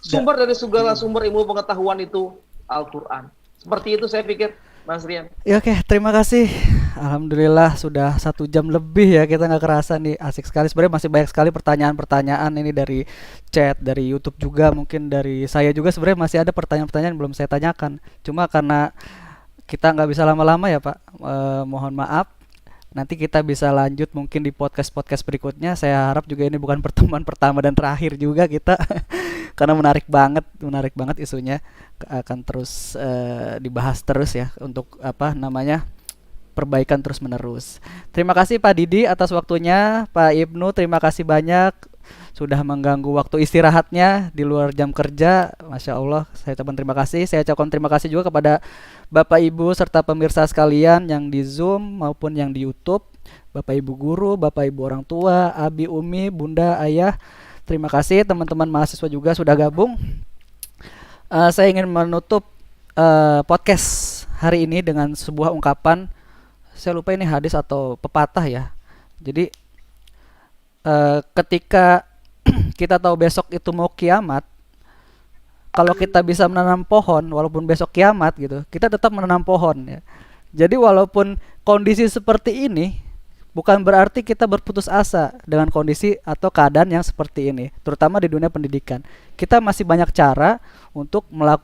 Sumber dari segala sumber ilmu pengetahuan itu Al-Quran. Seperti itu saya pikir, Mas Rian. Ya oke, terima kasih. Alhamdulillah sudah 1 jam lebih ya, kita nggak kerasa nih, asik sekali. Sebenarnya masih banyak sekali pertanyaan-pertanyaan ini dari chat, dari YouTube juga, mungkin dari saya juga sebenarnya masih ada pertanyaan-pertanyaan yang belum saya tanyakan. Cuma karena kita nggak bisa lama-lama ya Pak, mohon maaf. Nanti kita bisa lanjut mungkin di podcast-podcast berikutnya. Saya harap juga ini bukan pertemuan pertama dan terakhir juga kita karena menarik banget isunya, akan terus dibahas terus ya untuk perbaikan terus menerus. Terima kasih Pak Didi atas waktunya. Pak Ibnu, terima kasih banyak sudah mengganggu waktu istirahatnya di luar jam kerja. Masya Allah, saya ucapkan terima kasih. Saya ucapkan terima kasih juga kepada Bapak Ibu serta pemirsa sekalian yang di Zoom maupun yang di YouTube. Bapak Ibu guru, Bapak Ibu orang tua, Abi, Umi, Bunda, Ayah. Terima kasih teman-teman mahasiswa juga sudah gabung. Saya ingin menutup podcast hari ini dengan sebuah ungkapan. Saya lupa ini hadis atau pepatah ya. Jadi ketika kita tahu besok itu mau kiamat, kalau kita bisa menanam pohon walaupun besok kiamat gitu, kita tetap menanam pohon ya. Jadi walaupun kondisi seperti ini, bukan berarti kita berputus asa dengan kondisi atau keadaan yang seperti ini, terutama di dunia pendidikan. Kita masih banyak cara untuk melakukan